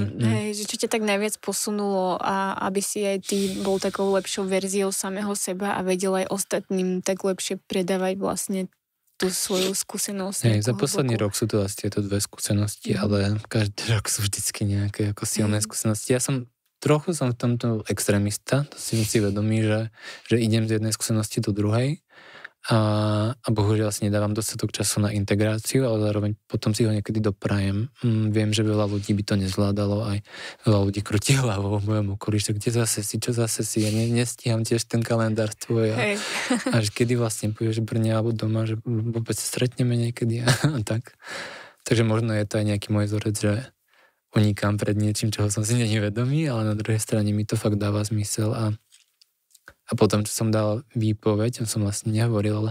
Že čo ťa tak najviac posunulo a aby si aj ty bol takou lepšou verziou samého seba a vedel aj ostatným tak lepšie predávať vlastne tú svoju skúsenosť. Za posledný rok sú to asi tieto dve skúsenosti, ale každý rok sú vždycky nejaké ako silné skúsenosti. Ja som trochu v tomto extrémista, to si vedomý, že idem z jednej skúsenosti do druhej. A bohužiaľ si nedávam dostatok času na integráciu, ale zároveň potom si ho niekedy doprajem. Viem, že veľa ľudí by to nezvládalo, aj veľa ľudí krúti hlavou v mojom okolí, že čo zase si, ja nestíham tiež ten kalendár tvoj a že kedy vlastne pôjdeš v Brne alebo doma, že vôbec sa stretneme niekedy a tak. Takže možno je to aj nejaký môj vzorec, že unikám pred niečím, čoho som si není vedomý, ale na druhej strane mi to fakt dáva zmysel a potom, čo som dal výpoveď, som vlastne nehovoril, ale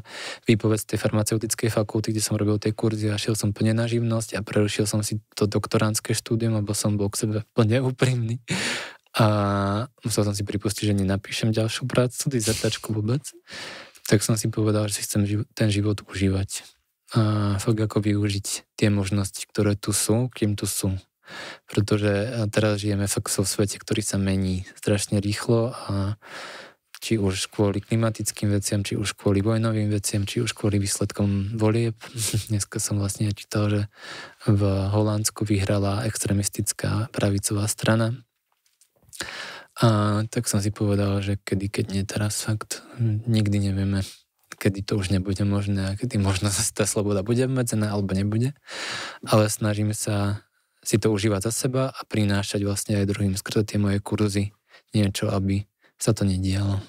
výpoveď z tej farmaceutickej fakulty, kde som robil tie kurzy a šiel som plne na živnosť a prerušil som si to doktorantské štúdium, lebo som bol k sebe plne úprimný. A musel som si pripustiť, že nenapíšem ďalšiu prácu, dizertačku vôbec. Tak som si povedal, že si chcem ten život užívať. A fakt ako využiť tie možnosti, ktoré tu sú, kým tu sú. Pretože teraz žijeme fakt v svete, ktorý sa mení strašne rýchlo a či už kvôli klimatickým veciam, či už kvôli vojnovým veciam, či už kvôli výsledkom volieb. Dneska som vlastne čítal, že v Holandsku vyhrala extrémistická pravicová strana. A tak som si povedal, že kedy, keď nie teraz, fakt nikdy nevieme, kedy to už nebude možné a kedy možno sa tá sloboda bude obmedzená alebo nebude. Ale snažím sa si to užívať za seba a prinášať vlastne aj druhým skrze tie moje kurzy niečo, aby sa to nedialo.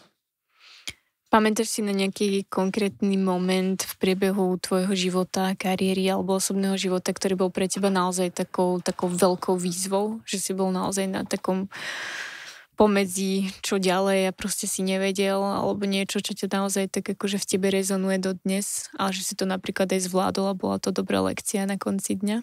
Pamätáš si na nejaký konkrétny moment v priebehu tvojho života, kariéry alebo osobného života, ktorý bol pre teba naozaj takou veľkou výzvou? Že si bol naozaj na takom pomedzi, čo ďalej a proste si nevedel, alebo niečo, čo ťa naozaj tak akože v tebe rezonuje dodnes, ale že si to napríklad aj zvládol a bola to dobrá lekcia na konci dňa?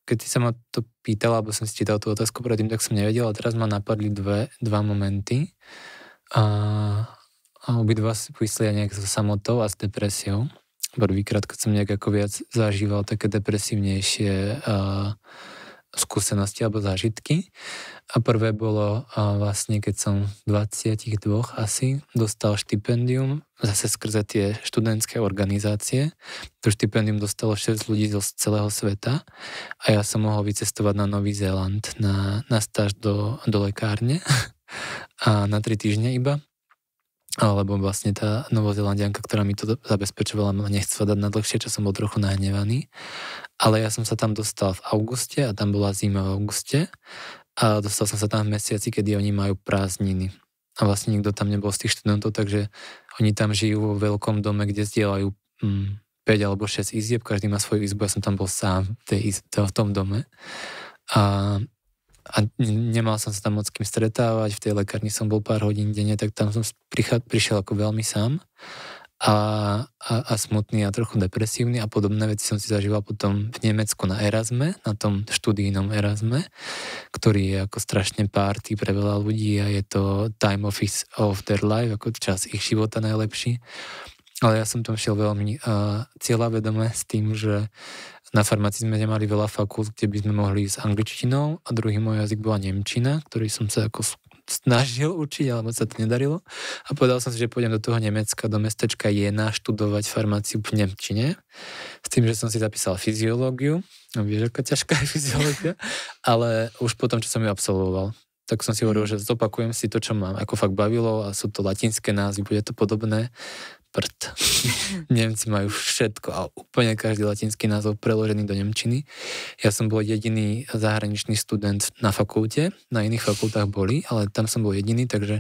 Keď si sa ma to pýtala, alebo som si čítal tú otázku predtým, tak som nevedel, a teraz ma napadli dva momenty. A obidva súvisli nejak so samotou a s depresiou. Prvýkrát, keď som nejak ako viac zažíval také depresívnejšie skúsenosti alebo zážitky. A prvé bolo vlastne, keď som v 22 asi dostal štipendium, zase skrze tie študentské organizácie. To štipendium dostalo 6 ľudí z celého sveta a ja som mohol vycestovať na Nový Zéland na stáž do lekárne a na 3 týždne iba. Alebo vlastne tá Novozélandianka, ktorá mi to zabezpečovala, ma nechcela dať na dlhšie, čo som bol trochu nahnevaný. Ale ja som sa tam dostal v auguste a tam bola zima v auguste a dostal som sa tam v mesiaci, kedy oni majú prázdniny. A vlastne nikto tam nebol z tých študentov, takže oni tam žijú vo veľkom dome, kde zdieľajú 5 alebo 6 izieb, každý má svoju izbu, ja som tam bol sám v tom dome. A nemal som sa tam moc s kým stretávať, v tej lekárni som bol pár hodín denne, tak tam som prišiel ako veľmi sám a smutný a trochu depresívny a podobné veci som si zažíval potom v Nemecku na Erasme, na tom študijnom Erasme, ktorý je ako strašne party pre veľa ľudí a je to time of their life, ako čas ich života najlepší. Ale ja som tam šiel veľmi cieľavedome s tým, že na farmácii sme nemali veľa fakult, kde by sme mohli ísť s angličtinou a druhý môj jazyk bola nemčina, ktorý som sa ako snažil učiť, ale moc sa to nedarilo. A povedal som si, že pôjdem do toho Nemecka, do mestečka Jena študovať farmáciu v nemčine. S tým, že som si zapísal fyziológiu. No vieš, aká ťažká je fyziológia. Ale už potom, čo som ju absolvoval, tak som si hovoril, že zopakujem si to, čo mám. Ako fakt bavilo a sú to latinské názvy, bude to podobné. Prd. Nemci majú všetko a úplne každý latinský názov preložený do nemčiny. Ja som bol jediný zahraničný študent na fakulte, na iných fakultách boli, ale tam som bol jediný, takže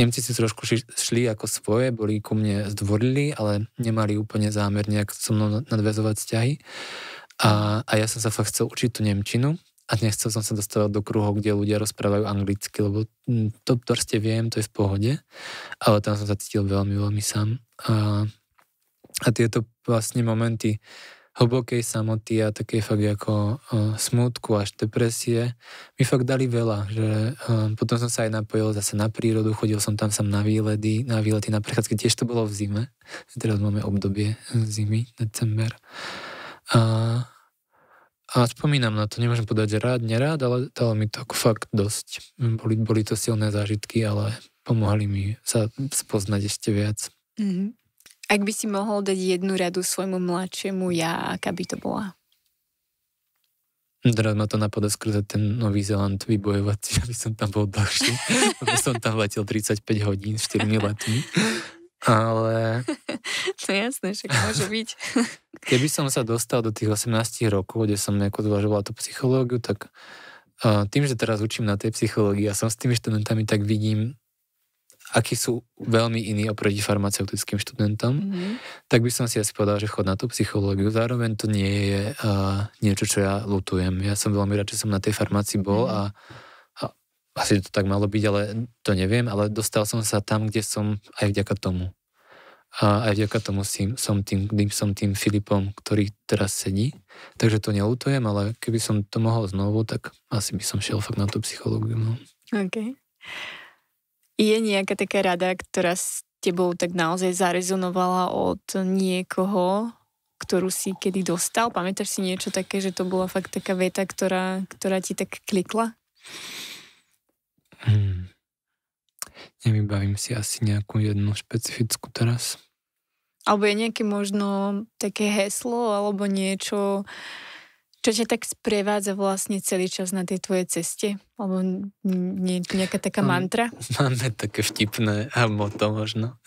Nemci si trošku šli ako svoje, boli ku mne zdvorili, ale nemali úplne zámer nejak so mnou nadväzovať vzťahy. A ja som sa fakt chcel učiť tú nemčinu. A nechcel som sa dostávať do kruhov, kde ľudia rozprávajú anglicky, lebo to proste viem, to je v pohode. Ale tam som sa cítil veľmi, veľmi sám. A tieto vlastne momenty hlbokej samoty a takej fakt ako smútku až depresie mi fakt dali veľa. Že, potom som sa aj napojil zase na prírodu, chodil som tam sám na výlety na prechádzky. Tiež to bolo v zime. Teraz máme obdobie zimy, december. A spomínam na to, nemôžem povedať, že rád, nerád, ale dalo mi to ako fakt dosť. Boli to silné zážitky, ale pomohli mi sa spoznať ešte viac. Mm-hmm. Ak by si mohol dať jednu radu svojmu mladšiemu ja, aká by to bola? Teraz ma to napadá skrze ten Nový Zéland vybojovať, aby som tam bol dlhšie. Lebo som tam letel 35 hodín 4 letmi. Ale... To je jasné, však môže byť. Keby som sa dostal do tých 18 rokov, kde som nejako zvažoval tú psychológiu, tak tým, že teraz učím na tej psychológii a som s tými študentami, tak vidím, akí sú veľmi iní oproti farmaceutickým študentom, tak by som si asi povedal, že chod na tú psychológiu. Zároveň to nie je niečo, čo ja ľutujem. Ja som veľmi rád, že som na tej farmácii bol a asi to tak malo byť, ale to neviem, ale dostal som sa tam, kde som aj vďaka tomu. A aj vďaka tomu som tým Filipom, ktorý teraz sedí. Takže to neľutujem, ale keby som to mohol znovu, tak asi by som šiel fakt na tú psychológiu. No. OK. Je nejaká taká rada, ktorá s tebou tak naozaj zarezonovala od niekoho, ktorú si kedy dostal? Pamätáš si niečo také, že to bola fakt taká veta, ktorá ti tak klikla? Nevybavím si asi nejakú jednu špecifickú teraz. Alebo je nejaké možno také heslo, alebo niečo, čo ťa tak sprevádza vlastne celý čas na tej tvojej ceste? Alebo nejaká taká mantra? Máme také vtipné motto možno.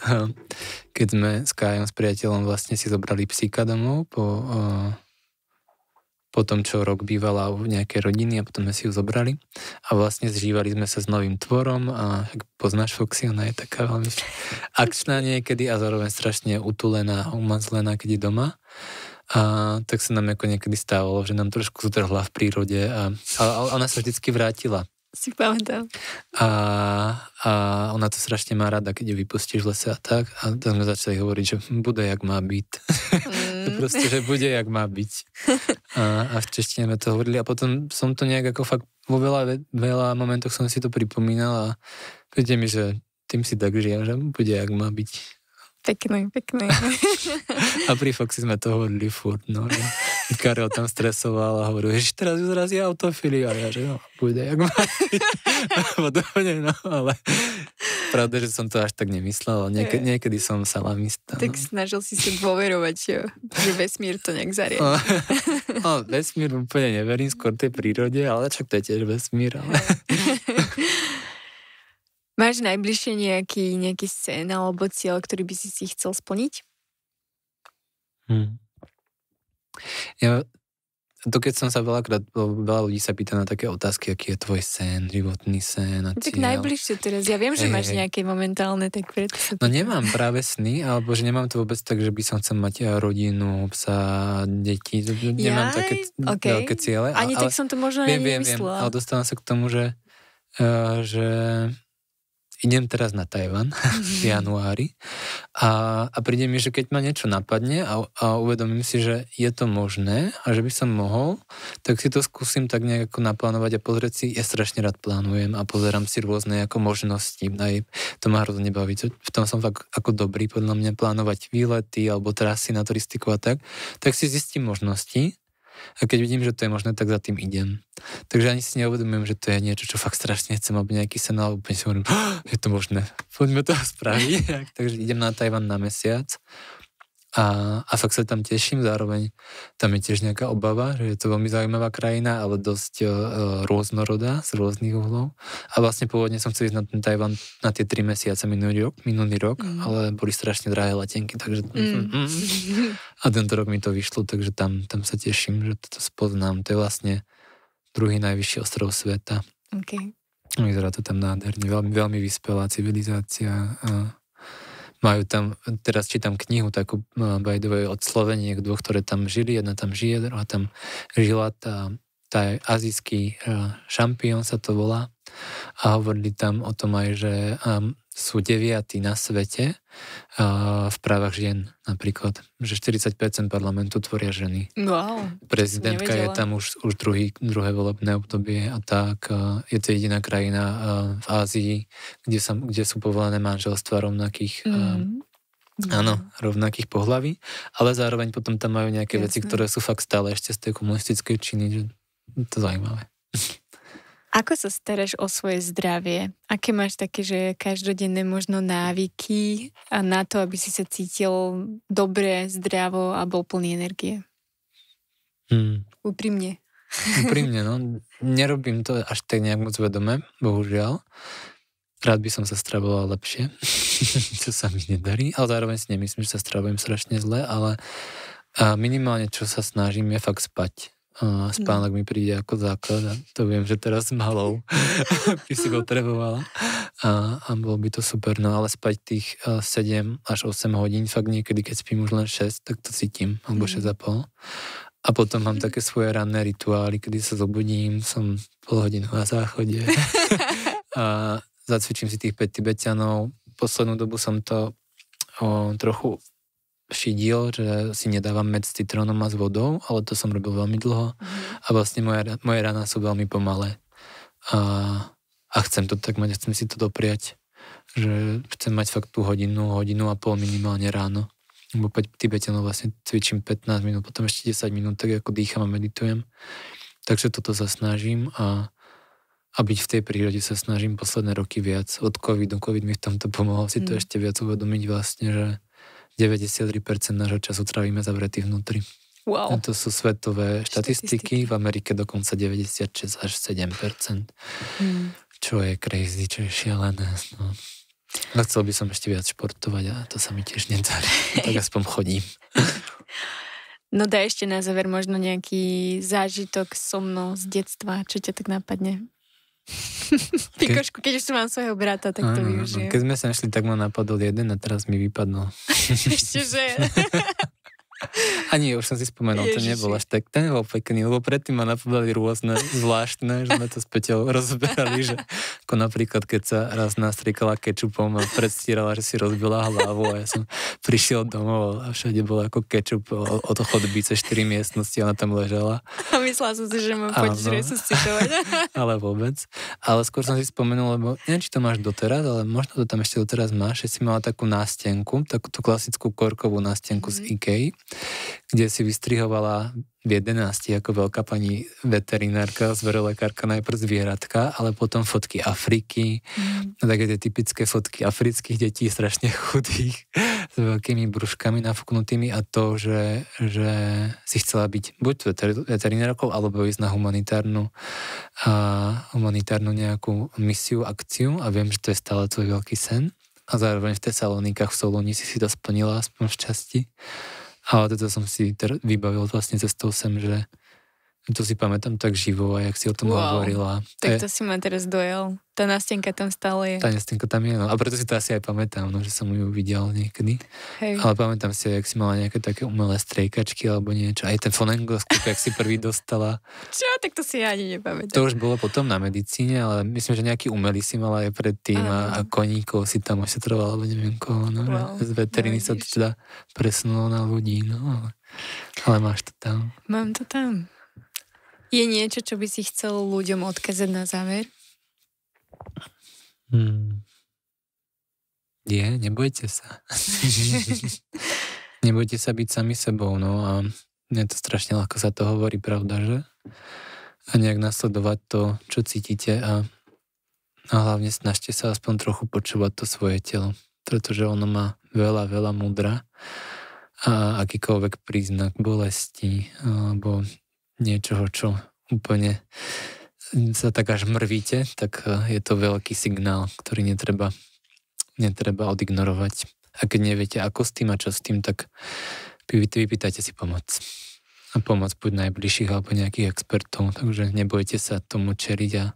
Keď sme s Kájom, s priateľom vlastne si zobrali psíka domov po tom, čo rok bývala v nejakej rodiny a potom sme si ju zobrali a vlastne zžívali sme sa s novým tvorom a poznáš Foxy, ona je taká veľmi akčná niekedy a zároveň strašne utulená a umazlená, keď je doma. A tak sa nám ako niekedy stávalo, že nám trošku zdrhla v prírode a ona sa vždycky vrátila. Si pamätám. A ona to strašne má rada, keď ju vypustíš v lese a tak. A tak sme začali hovoriť, že bude jak má byť. Proste, že bude jak má byť. A v češtine sme to hovorili a potom som to nejak ako fakt vo veľa momentoch som si to pripomínal a príde mi, že tým si tak žijem, že bude jak má byť. Pekný. A pri Foxy sme to hovorili furt, no. Karel tam stresoval a hovoril, že teraz ju zrazí autofily a ja, že no, bude jak má byť. Podobne, no, ale pravda, že som to až tak nemyslel, niekedy som salamista. Tak snažil si sa dôverovať, že vesmír to nejak zariadi. No, vesmír úplne neverím, skôr tej prírode, ale čak to je tiež vesmír, ale... Máš najbližšie nejaký sen alebo cieľ, ktorý by si chcel splniť? Ja, to keď som sa veľa ľudí sa pýta na také otázky, aký je tvoj sen, životný sen a cieľ. Tak najbližšie teraz. Ja viem, že máš nejaké momentálne, tak preto sa No nemám práve sny, alebo že nemám to vôbec tak, že by som chcel mať rodinu, psa, deti. Nemám také veľké ciele. Ani tak som to možno nemyslela. Ale dostávam sa k tomu, že idem teraz na Tajvan v januári a príde mi, že keď ma niečo napadne a uvedomím si, že je to možné a že by som mohol, tak si to skúsim tak nejak ako naplánovať a pozrieť si, ja strašne rád plánujem a pozerám si rôzne ako možnosti. Aj to ma hrozne baví. V tom som fakt ako dobrý, podľa mňa plánovať výlety alebo trasy na turistiku a tak si zistím možnosti. A keď vidím, že to je možné, tak za tým idem. Takže ani si neuvedomujem, že to je niečo, čo fakt strašne chcem, aby nejaký sen, ale úplne si hovorím, je to možné, poďme to spraviť. Takže idem na Tajvan na mesiac a fakt sa tam teším, zároveň tam je tiež nejaká obava, že je to veľmi zaujímavá krajina, ale dosť rôznorodá z rôznych uhlov. A vlastne pôvodne som chcel ísť na ten Tajvan na tie 3 mesiace minulý rok, ale boli strašne drahé letenky, takže a tento rok mi to vyšlo, takže tam sa teším, že to spoznám. To je vlastne druhý najvyšší ostrov sveta. Okay. Vyzerá to tam nádherne, veľmi, veľmi vyspelá civilizácia. Majú tam, teraz čítam knihu takú by the way od Sloveniek dvoch, ktoré tam žili, jedna tam žije, druhá tam žila, tá azijský šampión sa to volá a hovorili tam o tom aj, že sú 9. na svete v právach žien napríklad, že 40% parlamentu tvoria ženy. Wow. Prezidentka je tam už druhé volebné obdobie a tak. Je to jediná krajina v Ázii, kde sú povolené manželstva rovnakých rovnakých pohlaví, ale zároveň potom tam majú nejaké veci, ktoré sú fakt stále ešte z tej komunistickej Číny, že je to zaujímavé. Ako sa staráš o svoje zdravie? Aké máš také, že každodenné možno návyky a na to, aby si sa cítil dobre, zdravo a bol plný energie? Úprimne. Úprimne, no. Nerobím to až tak nejak moc vedome, bohužiaľ. Rád by som sa stravoval lepšie, čo sa mi nedarí, ale zároveň si nemyslím, že sa stravujem strašne zle, ale minimálne, čo sa snažím, je fakt spať. Spánok mi príde ako základ a to viem, že teraz s malou by si potrebovala a bolo by to super, no ale spať tých 7 až 8 hodín, fakt niekedy, keď spím už len 6, tak to cítim, alebo 6,5. A potom mám také svoje ranné rituály, kedy sa zobudím, som pol hodinu na záchode a zacvičím si tých 5 Tibeťanov. Poslednú dobu som to trochu šidil, že si nedávam med s citrónom a s vodou, ale to som robil veľmi dlho a vlastne moje rána sú veľmi pomalé a chcem to tak mať, chcem si to dopriať, že chcem mať fakt tú hodinu a pol minimálne ráno, lebo 5 Tibetanov vlastne cvičím 15 minút, potom ešte 10 minút, tak ako dýcham a meditujem, takže toto sa snažím a A byť v tej prírode sa snažím posledné roky viac. Od covidu. Covid mi v tomto pomohol si to ešte viac uvedomiť vlastne, že 93% nášho času trávime zavretí vnútri. Wow. A to sú svetové štatistiky. V Amerike dokonca 96 až 7%. Čo je crazy, čo je šialené. No. A chcel by som ešte viac športovať a to sa mi tiež nedarí. Tak aspoň chodím. No daj ešte na záver možno nejaký zážitok so mnou z detstva, čo ťa tak napadne. Pikošku, keď už tu mám svojho brata, tak to využijem. Keď sme sa išli, tak ma napadol jeden a teraz mi vypadol. Ešte, že... A nie, už som si spomenul, to nebol až tak, ten bol pekný, lebo predtým ma napadali rôzne zvláštne, že sme to s Peťou rozberali, že ako napríklad, keď sa raz nastriekala kečupom a predstierala, že si rozbila hlavu a ja som prišiel domov a všade bol ako kečup od chodby cez 4 miestnosti a ona tam ležala. A myslela som si, že mám poďť resuscitovať. Ale vôbec. Ale skôr som si spomenul, lebo neviem, či to máš doteraz, ale možno to tam ešte doteraz máš, že si mala takú nástenku, takú tú klasickú korkovú nástenku z IKEA, kde si vystrihovala v 11 ako veľká pani veterinárka, zverolekárka najprv zvieratka, ale potom fotky Afriky, také tie typické fotky afrických detí, strašne chudých, s veľkými brúškami nafúknutými a to, že si chcela byť buď veterinárkou, alebo ísť na humanitárnu nejakú misiu, akciu a viem, že to je stále tvoj veľký sen a zároveň v Tesalonikách v Solúni si to splnila aspoň v časti. Ale toto som si vybavil vlastne cestou sem, že to si pamätám tak živo a jak si o tom hovorila. Tak to si ma teraz dojel. Tá nástenka tam stále je. Tá nástenka tam je, no. A preto si to asi aj pamätám, no, že som ju videl niekedy. Hej. Ale pamätám si, jak si mala nejaké také umelé strejkačky alebo niečo. Aj ten fonengoskop, jak si prvý dostala. Čo? Tak to si ja ani nepamätám. To už bolo potom na medicíne, ale myslím, že nejaký umelý si mala aj predtým a koníkov si tam ošetrovala, alebo neviem koho. No, z veteriny sa to teda presunulo na ľudí, no. Ale máš to tam. Mám to tam. Je niečo, čo by si chcel ľuďom odkázať na záver? Nebojte sa. Nebojte sa byť sami sebou, no a je to strašne ľahko sa to hovorí, pravda, že? A nejak nasledovať to, čo cítite a hlavne snažte sa aspoň trochu počúvať to svoje telo, pretože ono má veľa, veľa múdra a akýkoľvek príznak bolesti alebo niečoho, čo úplne sa tak až mrvíte, tak je to veľký signál, ktorý netreba odignorovať. A keď neviete, ako s tým a čo s tým, tak vypýtajte si pomoc. A pomoc buď najbližších alebo nejakých expertov, takže nebojte sa tomu čeliť a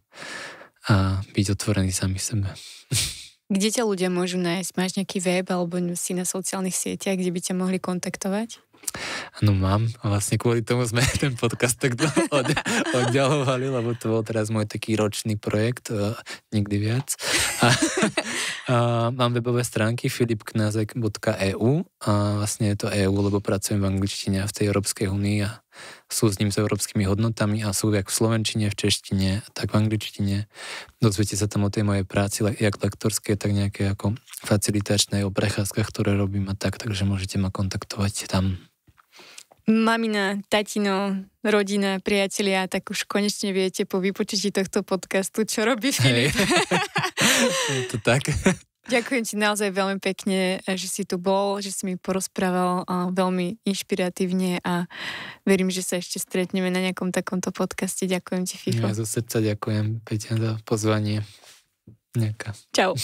byť otvorení sami sebe. Kde ťa ľudia môžu nájsť? Máš nejaký web alebo si na sociálnych sieťach, kde by ťa mohli kontaktovať? Áno, mám. A vlastne kvôli tomu sme ten podcast tak oddialovali, lebo to bol teraz môj taký ročný projekt, nikdy viac. A mám webové stránky filipknazek.eu a vlastne je to EU, lebo pracujem v angličtine a v tej Európskej únii a sú s ním s európskymi hodnotami a sú jak v slovenčine, v češtine, tak v angličtine. Dozviete sa tam o tej mojej práci, jak lektorské, tak nejaké ako facilitačné o prechádzkach, ktoré robím a tak, takže môžete ma kontaktovať tam. Mamina, tatino, rodina, priatelia, tak už konečne viete po vypočutí tohto podcastu, čo robí Filip. Je to tak. Ďakujem ti naozaj veľmi pekne, že si tu bol, že si mi porozprával veľmi inšpiratívne a verím, že sa ešte stretneme na nejakom takomto podcaste. Ďakujem ti, Ficho. Ja zo srdca ďakujem, Peťa, za pozvanie. Čau.